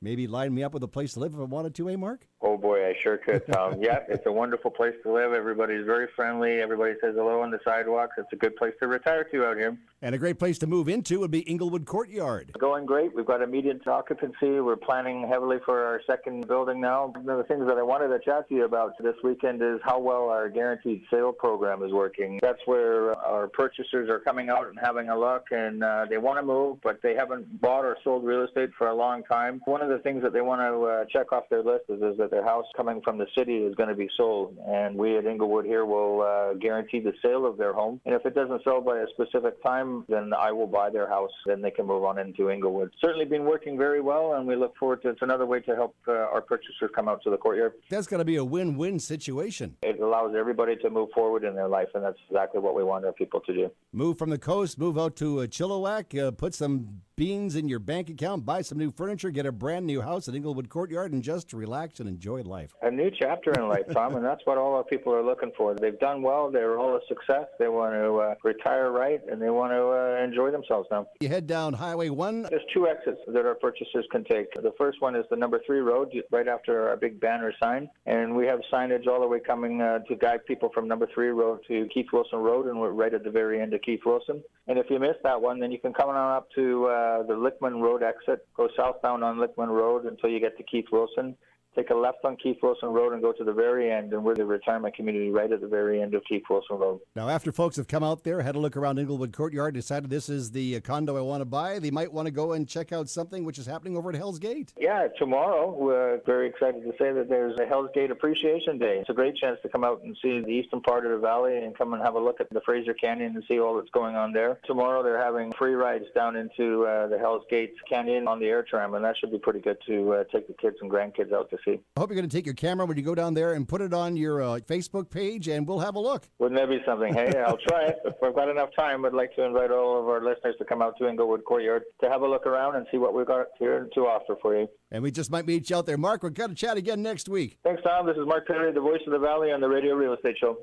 maybe line me up with a place to live if I wanted to, Mark? Oh, boy, I sure could, Tom. Yeah, it's a wonderful place to live. Everybody's very friendly. Everybody says hello on the sidewalks. It's a good place to retire to out here. And a great place to move into would be Inglewood Courtyard. Going great. We've got immediate occupancy. We're planning heavily for our second building now. One of the things that I wanted to chat to you about this weekend is how well our guaranteed sale program is working. That's where our purchasers are coming out and having a look, and they want to move, but they haven't bought or sold real estate for a long time. One of the things that they want to check off their list is that their house coming from the city is going to be sold, and we at Inglewood here will guarantee the sale of their home. And if it doesn't sell by a specific time, then I will buy their house. Then they can move on into Inglewood. Certainly been working very well, and we look forward to it's another way to help our purchasers come out to the courtyard. That's going to be a win-win situation. It allows everybody to move forward in their life, and that's exactly what we want our people to do. Move from the coast, move out to Chilliwack, put some beans in your bank account, buy some new furniture, get a brand new house at Inglewood Courtyard, and just relax and enjoy life. A new chapter in life, Tom, and that's what all our people are looking for. They've done well. They're all a success. They want to retire right, and they want to enjoy themselves now. You head down Highway 1. There's two exits that our purchasers can take. The first one is the number 3 road, right after our big banner sign, and we have signage all the way coming to guide people from number 3 road to Keith Wilson Road, and we're right at the very end of Keith Wilson. And if you miss that one, then you can come on up to the Lickman Road exit, go southbound on Lickman Road until you get to Keith Wilson. Take a left on Keith Wilson Road and go to the very end, and we're the retirement community right at the very end of Keith Wilson Road. Now, after folks have come out there, had a look around Inglewood Courtyard, decided this is the condo I want to buy, they might want to go and check out something which is happening over at Hell's Gate. Yeah, tomorrow, we're very excited to say that there's a Hell's Gate Appreciation Day. It's a great chance to come out and see the eastern part of the valley and come and have a look at the Fraser Canyon and see all that's going on there. Tomorrow, they're having free rides down into the Hell's Gate Canyon on the air tram, and that should be pretty good to take the kids and grandkids out to see. I hope you're going to take your camera when you go down there and put it on your Facebook page, and we'll have a look. Wouldn't that be something? Hey, I'll try it. If we've got enough time, I'd like to invite all of our listeners to come out to Inglewood Courtyard to have a look around and see what we've got here to offer for you. And we just might meet you out there. Mark, we're going to chat again next week. Thanks, Tom. This is Mark Perry, the voice of the Valley on the Radio Real Estate Show.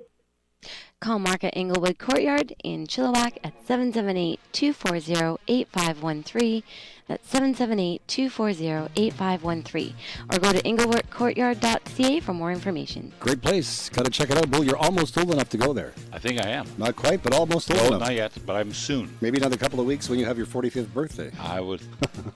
Call Mark at Inglewood Courtyard in Chilliwack at 778-240-8513. That's 778-240-8513. Or go to inglewoodcourtyard.ca for more information. Great place. Got to check it out. Bill, you're almost old enough to go there. I think I am. Not quite, but almost old No, enough. not yet, but I'm soon. Maybe another couple of weeks when you have your 45th birthday. I would.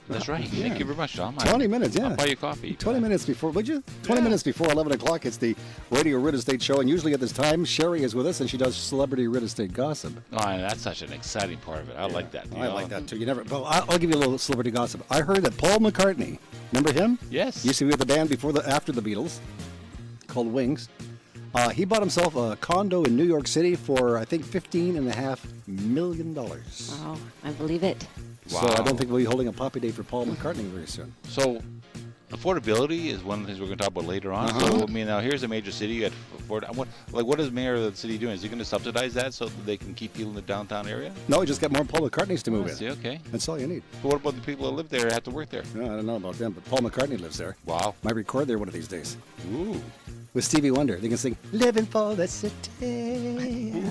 That's right. Yeah. Thank you very much, Tom. 20 minutes, yeah. I'll buy you coffee. 20 minutes before, would you? 20 minutes before 11 o'clock, it's the Radio Real Estate Show, and usually at this time, Sherry is with us, and she does celebrity real estate gossip. Oh, and that's such an exciting part of it. I like that. I like that, too. You never. Well, I'll give you a little celebrity gossip. I heard that Paul McCartney, remember him? Yes. Used to be with the band after the Beatles, called Wings. He bought himself a condo in New York City for, I think, $15.5 million. Wow, I believe it. So I don't think we'll be holding a poppy day for Paul McCartney very soon. So affordability is one of the things we're going to talk about later on. So, I mean, now here's a major city. You got what is the mayor of the city doing? Is he going to subsidize that so that they can keep people in the downtown area? No, we just got more Paul McCartneys to move in. See, okay. That's all you need. But what about the people that live there and have to work there? No, I don't know about them, but Paul McCartney lives there. Wow. Might record there one of these days. Ooh. With Stevie Wonder. They can sing, Living for the City. They've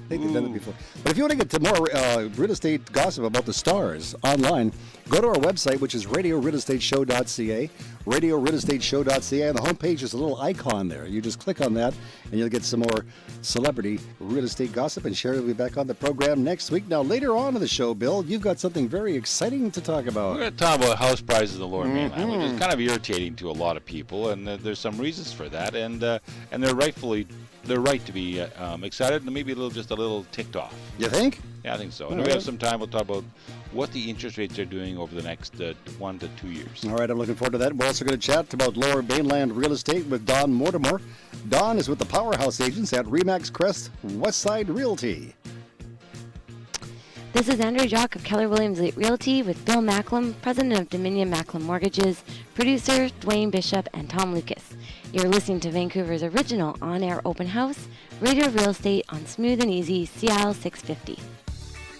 done it before. But if you want to get to more real estate gossip about the stars online, go to our website, which is RadioRealEstateShow.ca, RadioRealEstateShow.ca. On the homepage, there's a little icon there. You just click on that, and you'll get some more celebrity real estate gossip. And Sherry will be back on the program next week. Now, later on in the show, Bill, you've got something very exciting to talk about. We're going to talk about house prices in the Lower Mainland, which is kind of irritating to a lot of people, and there's some reasons for that, and they're right to be excited and maybe just a little ticked off. You think? Yeah, I think so. And if we have some time, we'll talk about what the interest rates are doing over the next 1 to 2 years. All right, I'm looking forward to that. We're also going to chat about Lower Mainland real estate with Don Mortimer. Don is with the Powerhouse Agents at Remax Crest Westside Realty. This is Andrew Jock of Keller Williams Realty with Bill Macklem, president of Dominion Macklem Mortgages, producers Dwayne Bishop and Tom Lucas. You're listening to Vancouver's original on-air open house, Radio Real Estate on Smooth and Easy CL 650.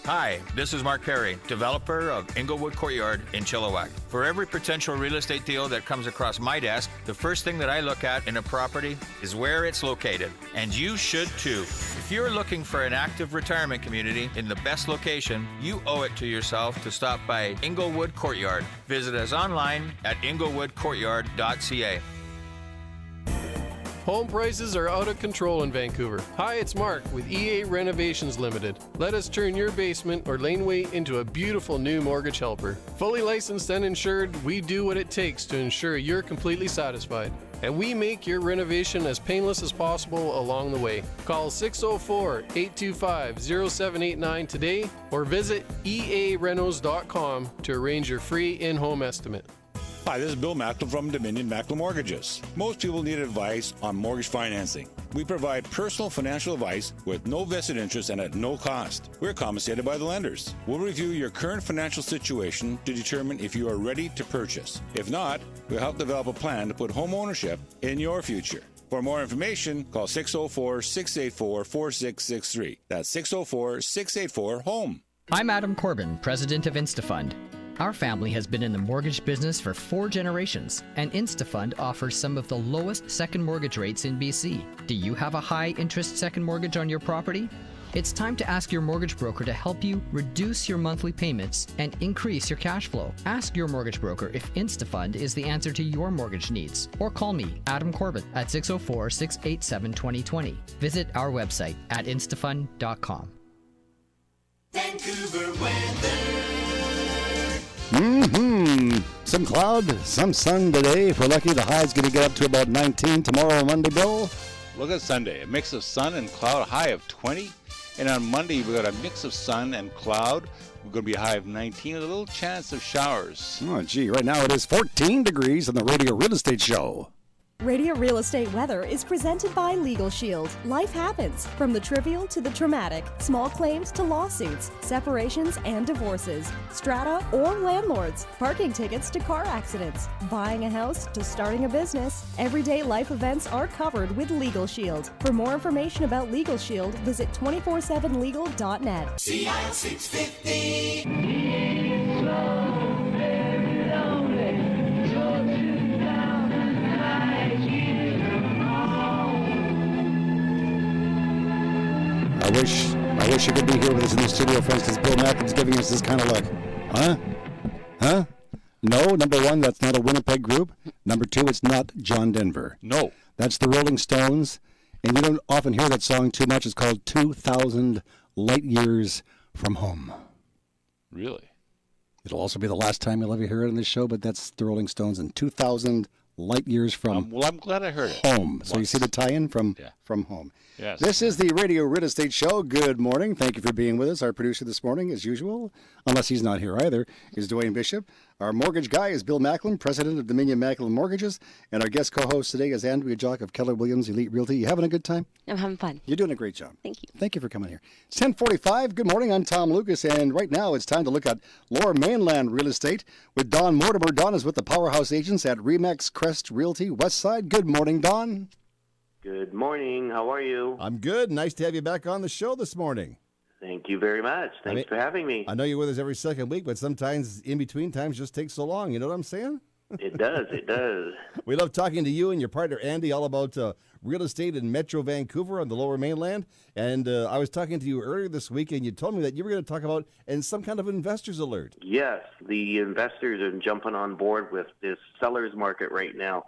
Hi, this is Mark Perry, developer of Inglewood Courtyard in Chilliwack. For every potential real estate deal that comes across my desk, the first thing that I look at in a property is where it's located. And you should too. If you're looking for an active retirement community in the best location, you owe it to yourself to stop by Inglewood Courtyard. Visit us online at inglewoodcourtyard.ca. Home prices are out of control in Vancouver. Hi, it's Mark with EA Renovations Limited. Let us turn your basement or laneway into a beautiful new mortgage helper. Fully licensed and insured, we do what it takes to ensure you're completely satisfied. And we make your renovation as painless as possible along the way. Call 604-825-0789 today or visit earenos.com to arrange your free in-home estimate. Hi, this is Bill Macklin from Dominion Macklin Mortgages. Most people need advice on mortgage financing. We provide personal financial advice with no vested interest and at no cost. We're compensated by the lenders. We'll review your current financial situation to determine if you are ready to purchase. If not, we'll help develop a plan to put home ownership in your future. For more information, call 604-684-4663. That's 604-684-HOME. I'm Adam Corbin, president of InstaFund. Our family has been in the mortgage business for 4 generations, and InstaFund offers some of the lowest second mortgage rates in BC. Do you have a high-interest second mortgage on your property? It's time to ask your mortgage broker to help you reduce your monthly payments and increase your cash flow. Ask your mortgage broker if InstaFund is the answer to your mortgage needs. Or call me, Adam Corbett, at 604-687-2020. Visit our website at instafund.com. Vancouver weather. Some cloud, some sun today. If we're lucky, the high's going to get up to about 19 tomorrow, Monday, Bill. Look at Sunday, a mix of sun and cloud, high of 20. And on Monday, we've got a mix of sun and cloud. We're going to be a high of 19, a little chance of showers. Oh, gee, right now it is 14 degrees on the Radio Real Estate Show. Radio Real Estate Weather is presented by Legal Shield. Life happens, from the trivial to the traumatic, small claims to lawsuits, separations and divorces, strata or landlords, parking tickets to car accidents, buying a house to starting a business. Everyday life events are covered with Legal Shield. For more information about Legal Shield, visit 247legal.net. CIL 650. I wish you could be here with us in the studio, friends, because Bill Macklin's giving us this kind of look. Huh? No, number one, that's not a Winnipeg group. Number two, it's not John Denver. No. That's the Rolling Stones, and you don't often hear that song too much. It's called 2,000 Light Years from Home. Really? It'll also be the last time you'll ever hear it on this show, but that's the Rolling Stones and 2,000 Light Years from well, I'm glad I heard it. Home. So you see the tie-in from Home. Yes. This is the Radio Real Estate Show. Good morning. Thank you for being with us. Our producer this morning, as usual, unless he's not here either, is Dwayne Bishop. Our mortgage guy is Bill Macklin, president of Dominion Macklin Mortgages. And our guest co-host today is Andrea Jock of Keller Williams Elite Realty. You having a good time? I'm having fun. You're doing a great job. Thank you. Thank you for coming here. It's 10:45. Good morning. I'm Tom Lucas. And right now it's time to look at Lower Mainland Real Estate with Don Mortimer. Don is with the Powerhouse Agents at Remax Crest Realty Westside. Good morning, Don. Good morning. How are you? I'm good. Nice to have you back on the show this morning. Thank you very much. Thanks for having me. I know you're with us every second week, but sometimes in between times just takes so long. You know what I'm saying? It does. It does. We love talking to you and your partner, Andy, all about real estate in Metro Vancouver on the Lower Mainland. And I was talking to you earlier this week, and you told me that you were going to talk about some kind of investors alert. Yes. The investors are jumping on board with this seller's market right now.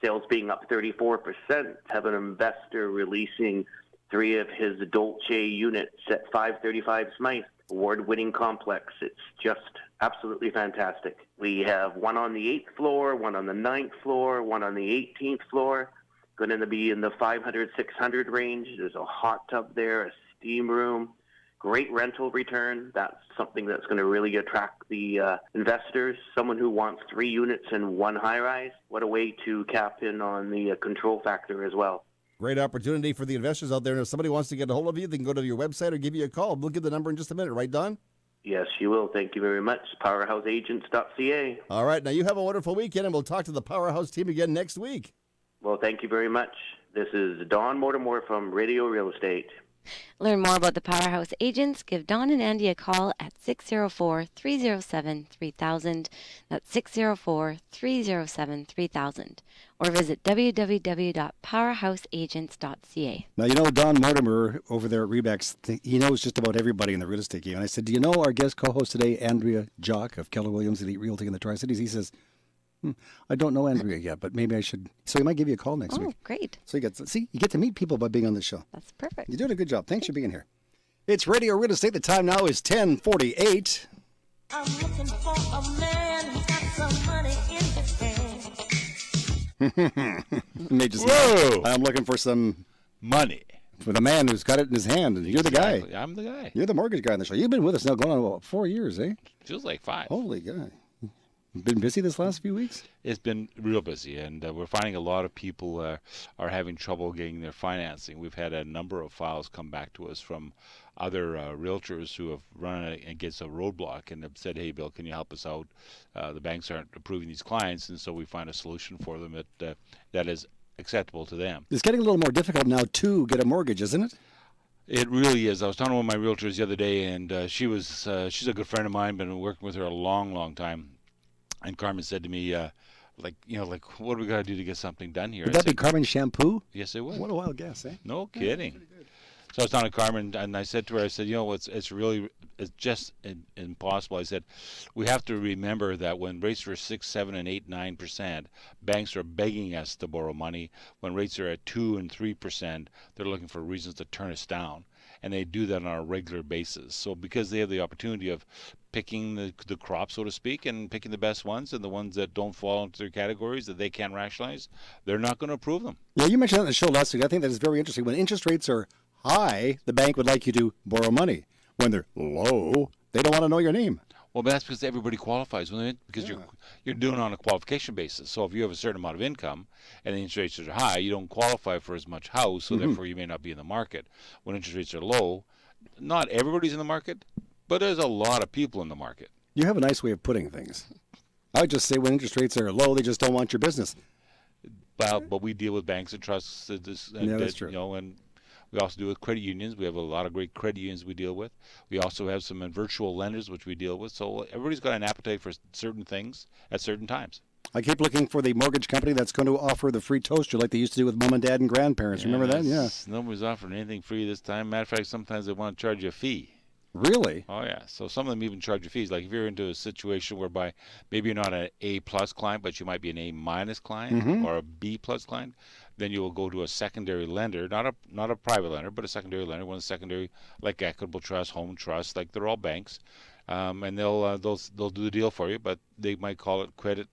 Sales being up 34%. Have an investor releasing 3 of his Dolce units at 535 Smythe, award-winning complex. It's just absolutely fantastic. We have one on the 8th floor, one on the 9th floor, one on the 18th floor. Going to be in the 500, 600 range. There's a hot tub there, a steam room. Great rental return. That's something that's going to really attract the investors. Someone who wants 3 units in one high-rise. What a way to cap in on the control factor as well. Great opportunity for the investors out there. And if somebody wants to get a hold of you, they can go to your website or give you a call. We'll give the number in just a minute. Right, Don? Yes, you will. Thank you very much. PowerhouseAgents.ca. All right. Now, you have a wonderful weekend, and we'll talk to the Powerhouse team again next week. Well, thank you very much. This is Don Mortimer from Radio Real Estate. Learn more about the Powerhouse Agents. Give Don and Andy a call at 604-307-3000. That's 604-307-3000. Or visit www.powerhouseagents.ca. Now, you know, Don Mortimer over there at Remax, he knows just about everybody in the real estate game. And I said, do you know our guest co-host today, Andrea Jock of Keller Williams Elite Realty in the Tri-Cities? He says, I don't know Andrea yet, but maybe I should. So he might give you a call next week. Oh, great. So you get to meet people by being on the show. That's perfect. You're doing a good job. Thanks for being here. It's Radio Real Estate. The time now is 10:48. I'm looking for a man who's got some money in his hand. Major Smith. Whoa! I'm looking for some money. For the man who's got it in his hand, and you're the guy. Exactly. I'm the guy. You're the mortgage guy on the show. You've been with us now going on, what, 4 years, eh? Feels like 5. Holy guy. Been busy this last few weeks? It's been real busy, and we're finding a lot of people are having trouble getting their financing. We've had a number of files come back to us from other realtors who have run against a roadblock and have said, hey, Bill, can you help us out? The banks aren't approving these clients, and so we find a solution for them that is acceptable to them. It's getting a little more difficult now to get a mortgage, isn't it? It really is. I was talking to one of my realtors the other day, and she's a good friend of mine, been working with her a long, long time. And Carmen said to me, what do we got to do to get something done here? Would that be Carmen Shampoo? Yes, it would. What a wild guess, eh? No kidding. So I was talking to Carmen, and I said to her, I said, it's just impossible. I said, we have to remember that when rates are 6, 7, and 8, 9%, banks are begging us to borrow money. When rates are at 2 and 3%, they're looking for reasons to turn us down. And they do that on a regular basis. So because they have the opportunity of picking the crop, so to speak, and picking the best ones and the ones that don't fall into their categories that they can't rationalize, they're not going to approve them. Yeah, you mentioned that on the show last week. I think that is very interesting. When interest rates are high, the bank would like you to borrow money. When they're low, they don't want to know your name. Well, but that's because everybody qualifies because you're doing it on a qualification basis. So if you have a certain amount of income and the interest rates are high, you don't qualify for as much house, so therefore you may not be in the market. When interest rates are low, not everybody's in the market, but there's a lot of people in the market. You have a nice way of putting things. I would just say when interest rates are low, they just don't want your business. But we deal with banks and trusts, that's true. And we also deal with credit unions. We have a lot of great credit unions we deal with. We also have some virtual lenders which we deal with. So everybody's got an appetite for certain things at certain times. I keep looking for the mortgage company that's going to offer the free toaster like they used to do with mom and dad and grandparents. Remember that? Yeah. Nobody's offering anything free this time. Matter of fact, sometimes they want to charge you a fee. Really? Oh, yeah. So some of them even charge you fees. Like if you're into a situation whereby maybe you're not an A-plus client, but you might be an A-minus client or a B-plus client, then you will go to a secondary lender, not a private lender, but a secondary lender, one of the secondary, like Equitable Trust, Home Trust, like they're all banks. And they'll do the deal for you, but they might call it credit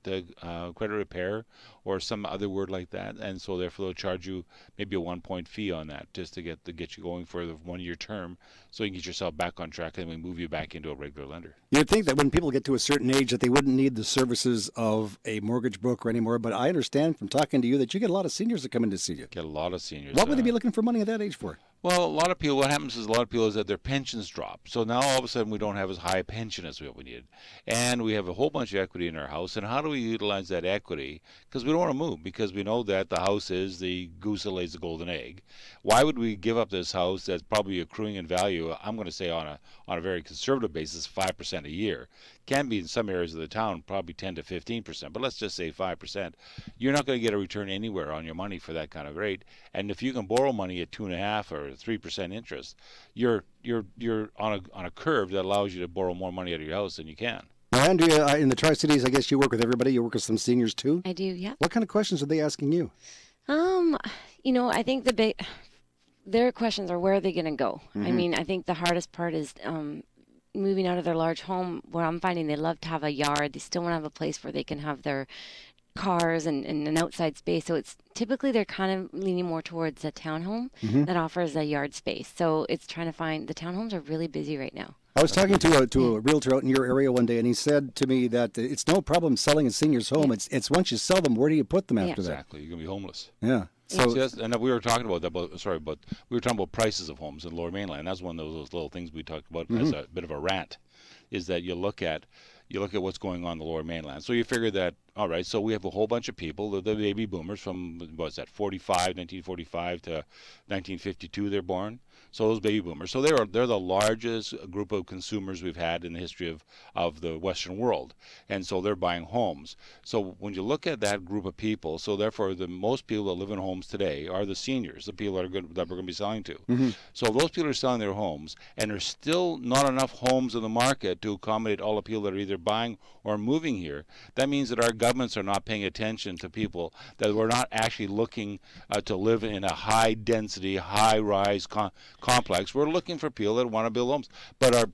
repair or some other word like that, and so therefore they'll charge you maybe a 1-point fee on that just to get you going for the 1-year term, so you can get yourself back on track and we move you back into a regular lender. You'd think that when people get to a certain age that they wouldn't need the services of a mortgage broker anymore, but I understand from talking to you that you get a lot of seniors that come in to see you. Get a lot of seniors. What would they be looking for money at that age for? Well, a lot of people, what happens is a lot of people is that their pensions drop. So now all of a sudden we don't have as high a pension as what we needed. And we have a whole bunch of equity in our house. And how do we utilize that equity? Because we don't want to move, because we know that the house is the goose that lays the golden egg. Why would we give up this house that's probably accruing in value, I'm going to say on a very conservative basis, 5% a year? Can be in some areas of the town, probably 10 to 15%, but let's just say 5%. You're not going to get a return anywhere on your money for that kind of rate. And if you can borrow money at 2.5% or 3% interest, you're on a curve that allows you to borrow more money out of your house than you can. Now, Andrea, in the Tri-Cities, I guess you work with everybody. You work with some seniors too. I do, yeah. What kind of questions are they asking you? I think their questions are, where are they going to go? I mean, I think the hardest part is moving out of their large home, where I'm finding they love to have a yard. They still want to have a place where they can have their cars and an outside space. So it's typically they're kind of leaning more towards a townhome that offers a yard space. So it's trying to find, the townhomes are really busy right now. I was talking to a realtor out in your area one day, and he said to me that it's no problem selling a senior's home. It's once you sell them, where do you put them after that? Exactly. You're going to be homeless. Yeah. So and we were talking about that, but we were talking about prices of homes in Lower Mainland. That's one of those little things we talked about as a bit of a rant, is that you look at what's going on in the Lower Mainland. So you figure that, all right, so we have a whole bunch of people, the baby boomers from, 1945 to 1952 they're born. So those baby boomers. So they're the largest group of consumers we've had in the history of the Western world. And so they're buying homes. So when you look at that group of people, so therefore the most people that live in homes today are the seniors, the people that we're going to be selling to. So if those people are selling their homes, and there's still not enough homes in the market to accommodate all the people that are either buying or moving here, that means that our governments are not paying attention to people, that we're not actually looking to live in a high-density, high-rise complex. We're looking for people that want to build homes. But our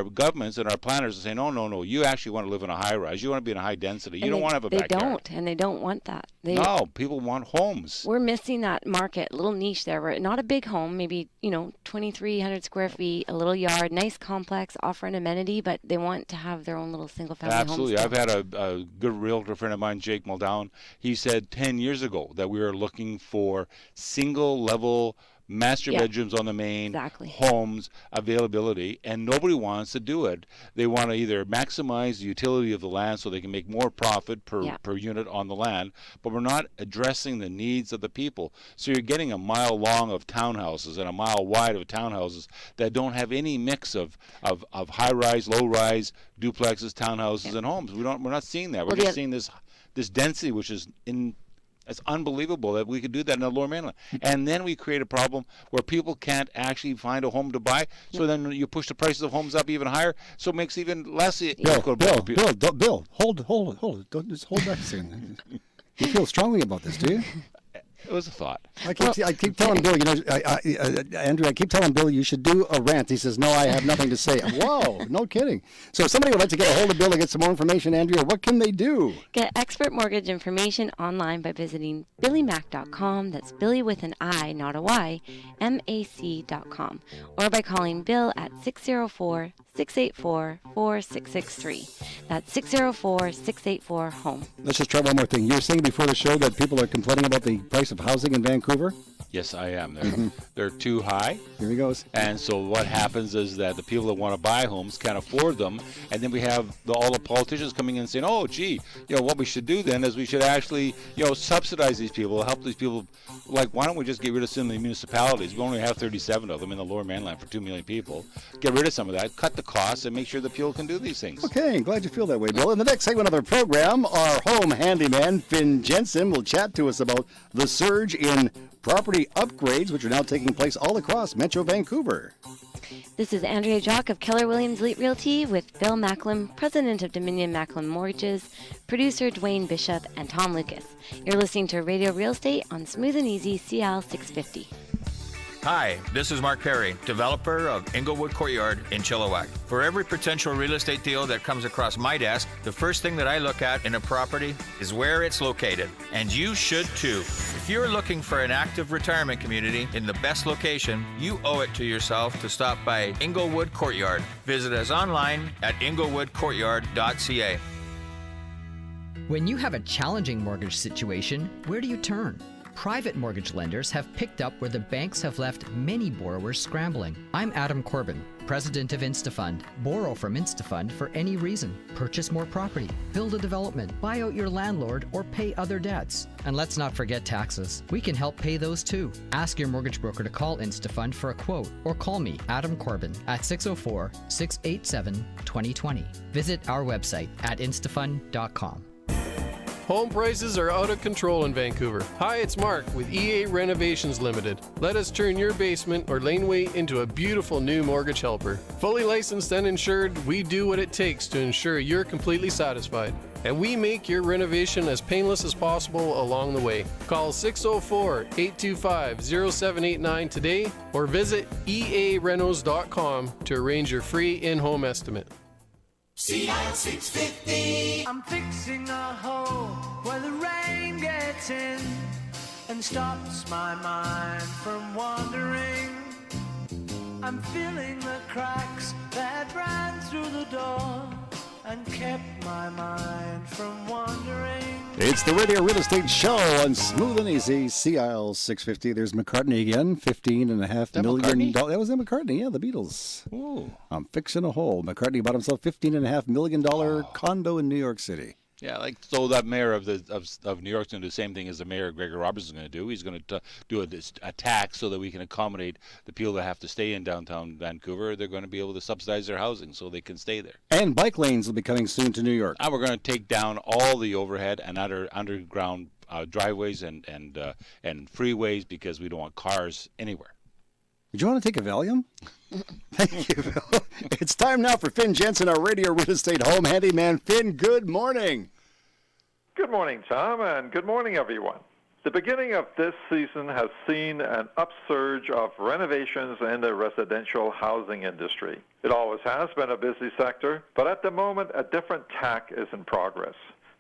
governments and our planners are saying, no, you actually want to live in a high-rise. You want to be in a high-density. You don't want to have a backyard. They don't, and they don't want that. No, people want homes. We're missing that market, little niche there. We're not a big home, maybe 2,300 square feet, a little yard, nice complex, offer an amenity, but they want to have their own little single-family home. Absolutely. I've had a good realtor friend of mine, Jake Muldown. He said 10 years ago that we were looking for single-level master bedrooms on the main, homes, availability, and nobody wants to do it. They want to either maximize the utility of the land so they can make more profit per unit on the land, but we're not addressing the needs of the people. So you're getting a mile long of townhouses and a mile wide of townhouses that don't have any mix of high-rise, low-rise, duplexes, townhouses, and homes. We're not seeing that. We're just seeing this density, which is it's unbelievable that we could do that in the Lower Mainland. And then we create a problem where people can't actually find a home to buy. So then you push the prices of homes up even higher. So it makes even less equitable. Bill, hold it. Don't just hold back a second. You feel strongly about this, do you? It was a thought. I keep telling Bill, Andrew, I keep telling Bill you should do a rant. He says, no, I have nothing to say. Whoa, no kidding. So if somebody would like to get a hold of Bill to get some more information, Andrea, what can they do? Get expert mortgage information online by visiting billymac.com. That's Billy with an I, not a Y, MAC.com. Or by calling Bill at 604-684-4663. That's 604-684-HOME. Let's just try one more thing. You were saying before the show that people are complaining about the price of housing in Vancouver? Yes, I am. They're too high. Here he goes. And so what happens is that the people that want to buy homes can't afford them, and then we have all the politicians coming in and saying, oh, gee, what we should do then is we should actually, subsidize these people, help these people. Like, why don't we just get rid of some of the municipalities? We only have 37 of them in the Lower Mainland for 2 million people. Get rid of some of that, cut the costs, and make sure that people can do these things. Okay, glad you feel that way, Bill. In the next segment of our program, our home handyman, Finn Jensen, will chat to us about the surge in property upgrades, which are now taking place all across Metro Vancouver. This is Andrea Jock of Keller Williams Elite Realty with Bill Macklem, President of Dominion Macklem Mortgages, producer Dwayne Bishop, and Tom Lucas. You're listening to Radio Real Estate on Smooth and Easy CL 650. Hi, this is Mark Perry, developer of Inglewood Courtyard in Chilliwack. For every potential real estate deal that comes across my desk, the first thing that I look at in a property is where it's located. And you should too. If you're looking for an active retirement community in the best location, you owe it to yourself to stop by Inglewood Courtyard. Visit us online at inglewoodcourtyard.ca. When you have a challenging mortgage situation, where do you turn? Private mortgage lenders have picked up where the banks have left many borrowers scrambling. I'm Adam Corbin, president of InstaFund. Borrow from InstaFund for any reason. Purchase more property, build a development, buy out your landlord, or pay other debts. And let's not forget taxes. We can help pay those too. Ask your mortgage broker to call InstaFund for a quote, or call me, Adam Corbin, at 604-687-2020. Visit our website at instafund.com. Home prices are out of control in Vancouver. Hi, it's Mark with EA Renovations Limited. Let us turn your basement or laneway into a beautiful new mortgage helper. Fully licensed and insured, we do what it takes to ensure you're completely satisfied. And we make your renovation as painless as possible along the way. Call 604-825-0789 today or visit earenos.com to arrange your free in-home estimate. CL 650. I'm fixing a hole where the rain gets in and stops my mind from wandering. I'm filling the cracks that ran through the door and kept my mind from wandering. It's the Radio Real Estate Show on Smooth and Easy, CL 650. There's McCartney again, $15.5 million. That was McCartney, yeah, the Beatles. Ooh. I'm fixing a hole. McCartney bought himself $15.5 million condo in New York City. Yeah, so that mayor of New York's going to do the same thing as the mayor, Gregor Roberts, is going to do. He's going to do a tax so that we can accommodate the people that have to stay in downtown Vancouver. They're going to be able to subsidize their housing so they can stay there. And bike lanes will be coming soon to New York. And we're going to take down all the overhead and underground driveways and freeways because we don't want cars anywhere. Would you want to take a Valium? Thank you, Bill. It's time now for Finn Jensen, our Radio Real Estate Home Handyman. Finn, good morning. Good morning, Tom, and good morning, everyone. The beginning of this season has seen an upsurge of renovations in the residential housing industry. It always has been a busy sector, but at the moment, a different tack is in progress.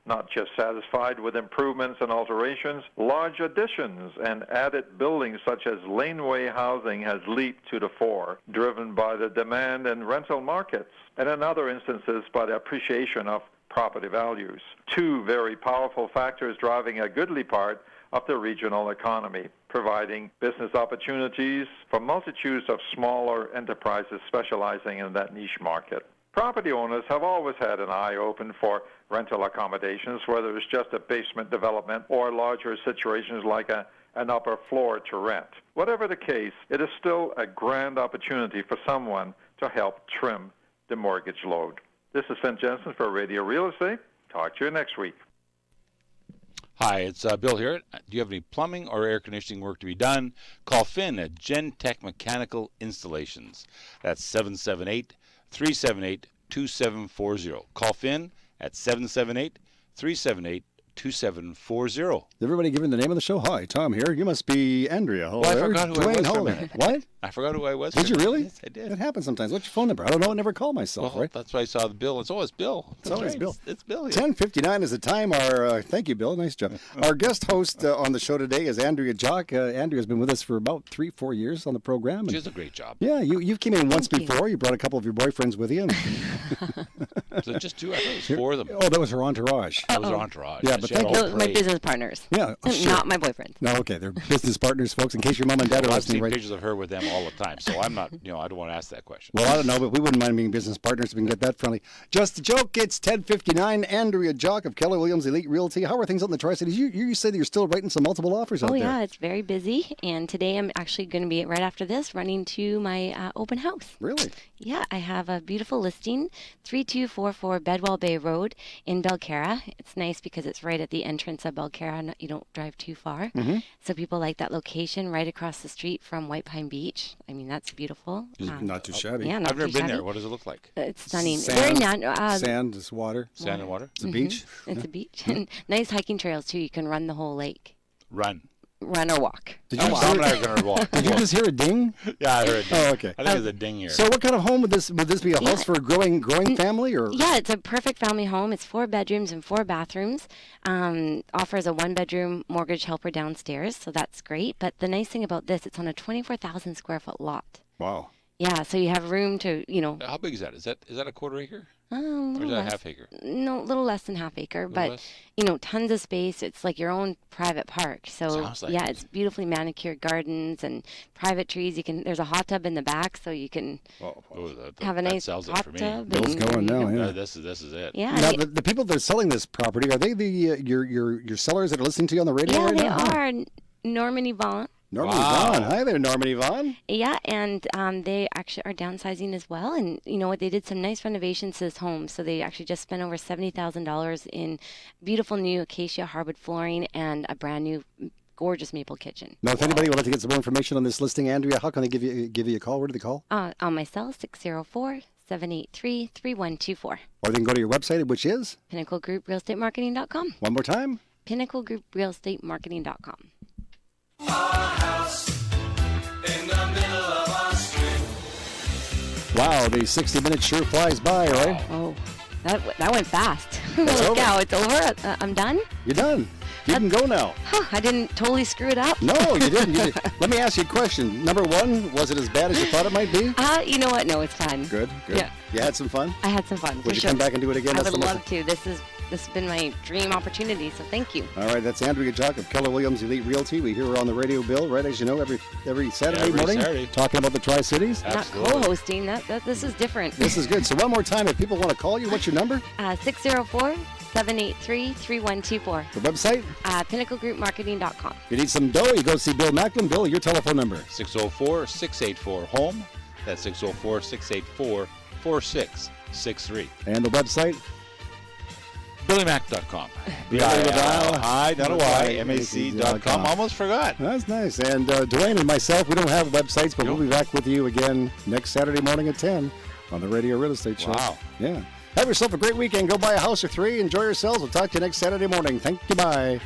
Not just satisfied with improvements and alterations, large additions and added buildings such as laneway housing has leaped to the fore, driven by the demand in rental markets, and in other instances by the appreciation of property values. Two very powerful factors driving a goodly part of the regional economy, providing business opportunities for multitudes of smaller enterprises specializing in that niche market. Property owners have always had an eye open for rental accommodations, whether it's just a basement development or larger situations like an upper floor to rent. Whatever the case, it is still a grand opportunity for someone to help trim the mortgage load. This is Finn Jensen for Radio Real Estate. Talk to you next week. Hi, it's Bill here. Do you have any plumbing or air conditioning work to be done? Call Finn at Gentech Mechanical Installations. That's 778-378-2740. Call Finn at 778-378-2740. Everybody giving the name of the show? Hi, Tom here. You must be Andrea. Hello Well, I there. forgot who I was for a minute. What? I forgot who I was. Did you really? Yes, I did. It happens sometimes. What's your phone number? I don't know. I never call myself, Well, right? that's why I saw the bill. It's always Bill. It's always right. Bill. It's Bill. Yeah. 10:59 is the time. Our thank you, Bill. Nice job. Our guest host on the show today is Andrea Jock. Andrea's been with us for about 3-4 years on the program. She does a great job. Yeah, you've came in once before. You brought a couple of your boyfriends with you. So just two. I thought it was four of them. Oh, that was her entourage. That was her entourage. Yeah, but She had thank a you. whole My parade. business partners. Yeah, sure. Not my boyfriend. No, okay, they're business partners, folks. In case your mom and dad are Well, I've listening, seen right? pictures of her with them all the time, so I'm not. I don't want to ask that question. Well, I don't know, but we wouldn't mind being business partners if we can get that friendly. Just a joke. It's 10:59. Andrea Jock of Keller Williams Elite Realty. How are things out in the Tri-Cities? You say that you're still writing some multiple offers out Oh, there. yeah, it's very busy. And today I'm actually going to be, right after this, running to my open house. Really? Yeah, I have a beautiful listing, 3244 Bedwell Bay Road in Belcarra. It's nice because it's right at the entrance of Belcarra. You don't drive too far. Mhm. So people like that location right across the street from White Pine Beach. I mean, that's beautiful. Not too shabby. Yeah, not I've never too been shabby. there. What does it look like? It's stunning. Sand, Very sand, it's water. Sand and water. It's a beach. It's a beach. And nice hiking trails, too. You can run the whole lake. Run. Run or walk. Did Tom and I are going to walk. Did you just hear a ding? Yeah, I heard. Oh, okay. I think there's a ding here. So, what kind of home would this be? A house for a growing family, or? Yeah, it's a perfect family home. It's 4 bedrooms and 4 bathrooms. Offers a 1-bedroom mortgage helper downstairs, so that's great. But the nice thing about this, it's on a 24,000 square foot lot. Wow. Yeah, so you have room to, How big is that? Is that a quarter acre? a Or little is that a less. half acre? No, a little less than half acre, Little but less? Tons of space. It's like your own private park. So Sounds like yeah, it. it's beautifully manicured gardens and private trees. There's a hot tub in the back, so you can have a that nice sells it hot for me. tub. Bill's and- going now, yeah. This is it. Yeah, Now, the people that are selling this property, are they your sellers that are listening to you on the radio yeah, right they now? are. Norman Yvonne. Norman Wow. Yvonne. Hi there, Norman Yvonne. Yeah, and they actually are downsizing as well. And you know what? They did some nice renovations to this home. So they actually just spent over $70,000 in beautiful new acacia hardwood flooring and a brand new gorgeous maple kitchen. Now, if anybody would like to get some more information on this listing, Andrea, how can they give you a call? Where do they call? On my cell, 604-783-3124. Or they can go to your website, which is? PinnacleGroupRealEstateMarketing.com. One more time. PinnacleGroupRealEstateMarketing.com. Wow, the 60 minutes sure flies by, right? Oh, that went fast. It's Look over. out, it's over. I'm done. You're done. You can go now. Huh, I didn't totally screw it up. No, you didn't. Let me ask you a question. Number one, was it as bad as you thought it might be? You know what? No, it's fun. Good. Yeah. You had some fun? I had some fun. Would for you sure. come back and do it again? I That's would the love to. This has been my dream opportunity, so thank you. All right, that's Andrea Jock of Keller Williams Elite Realty. We hear her on the radio, Bill, right, as you know, every Saturday Every morning, Saturday. talking about the Tri-Cities. Absolutely. Not co-hosting. This is different. This is good. So one more time, if people want to call you, what's your number? 604-783-3124. The website? PinnacleGroupMarketing.com. If you need some dough, you go see Bill Macklin. Bill, your telephone number. 604-684-HOME. That's 604-684-4663. And the website? BillyMac.com. Billy with a Y. Hi, not a Y. MAC.com. Almost forgot. That's nice. And Dwayne and myself, we don't have websites, but we'll be back with you again next Saturday morning at 10 on the Radio Real Estate Show. Wow. Yeah. Have yourself a great weekend. Go buy a house or three. Enjoy yourselves. We'll talk to you next Saturday morning. Thank you. Bye.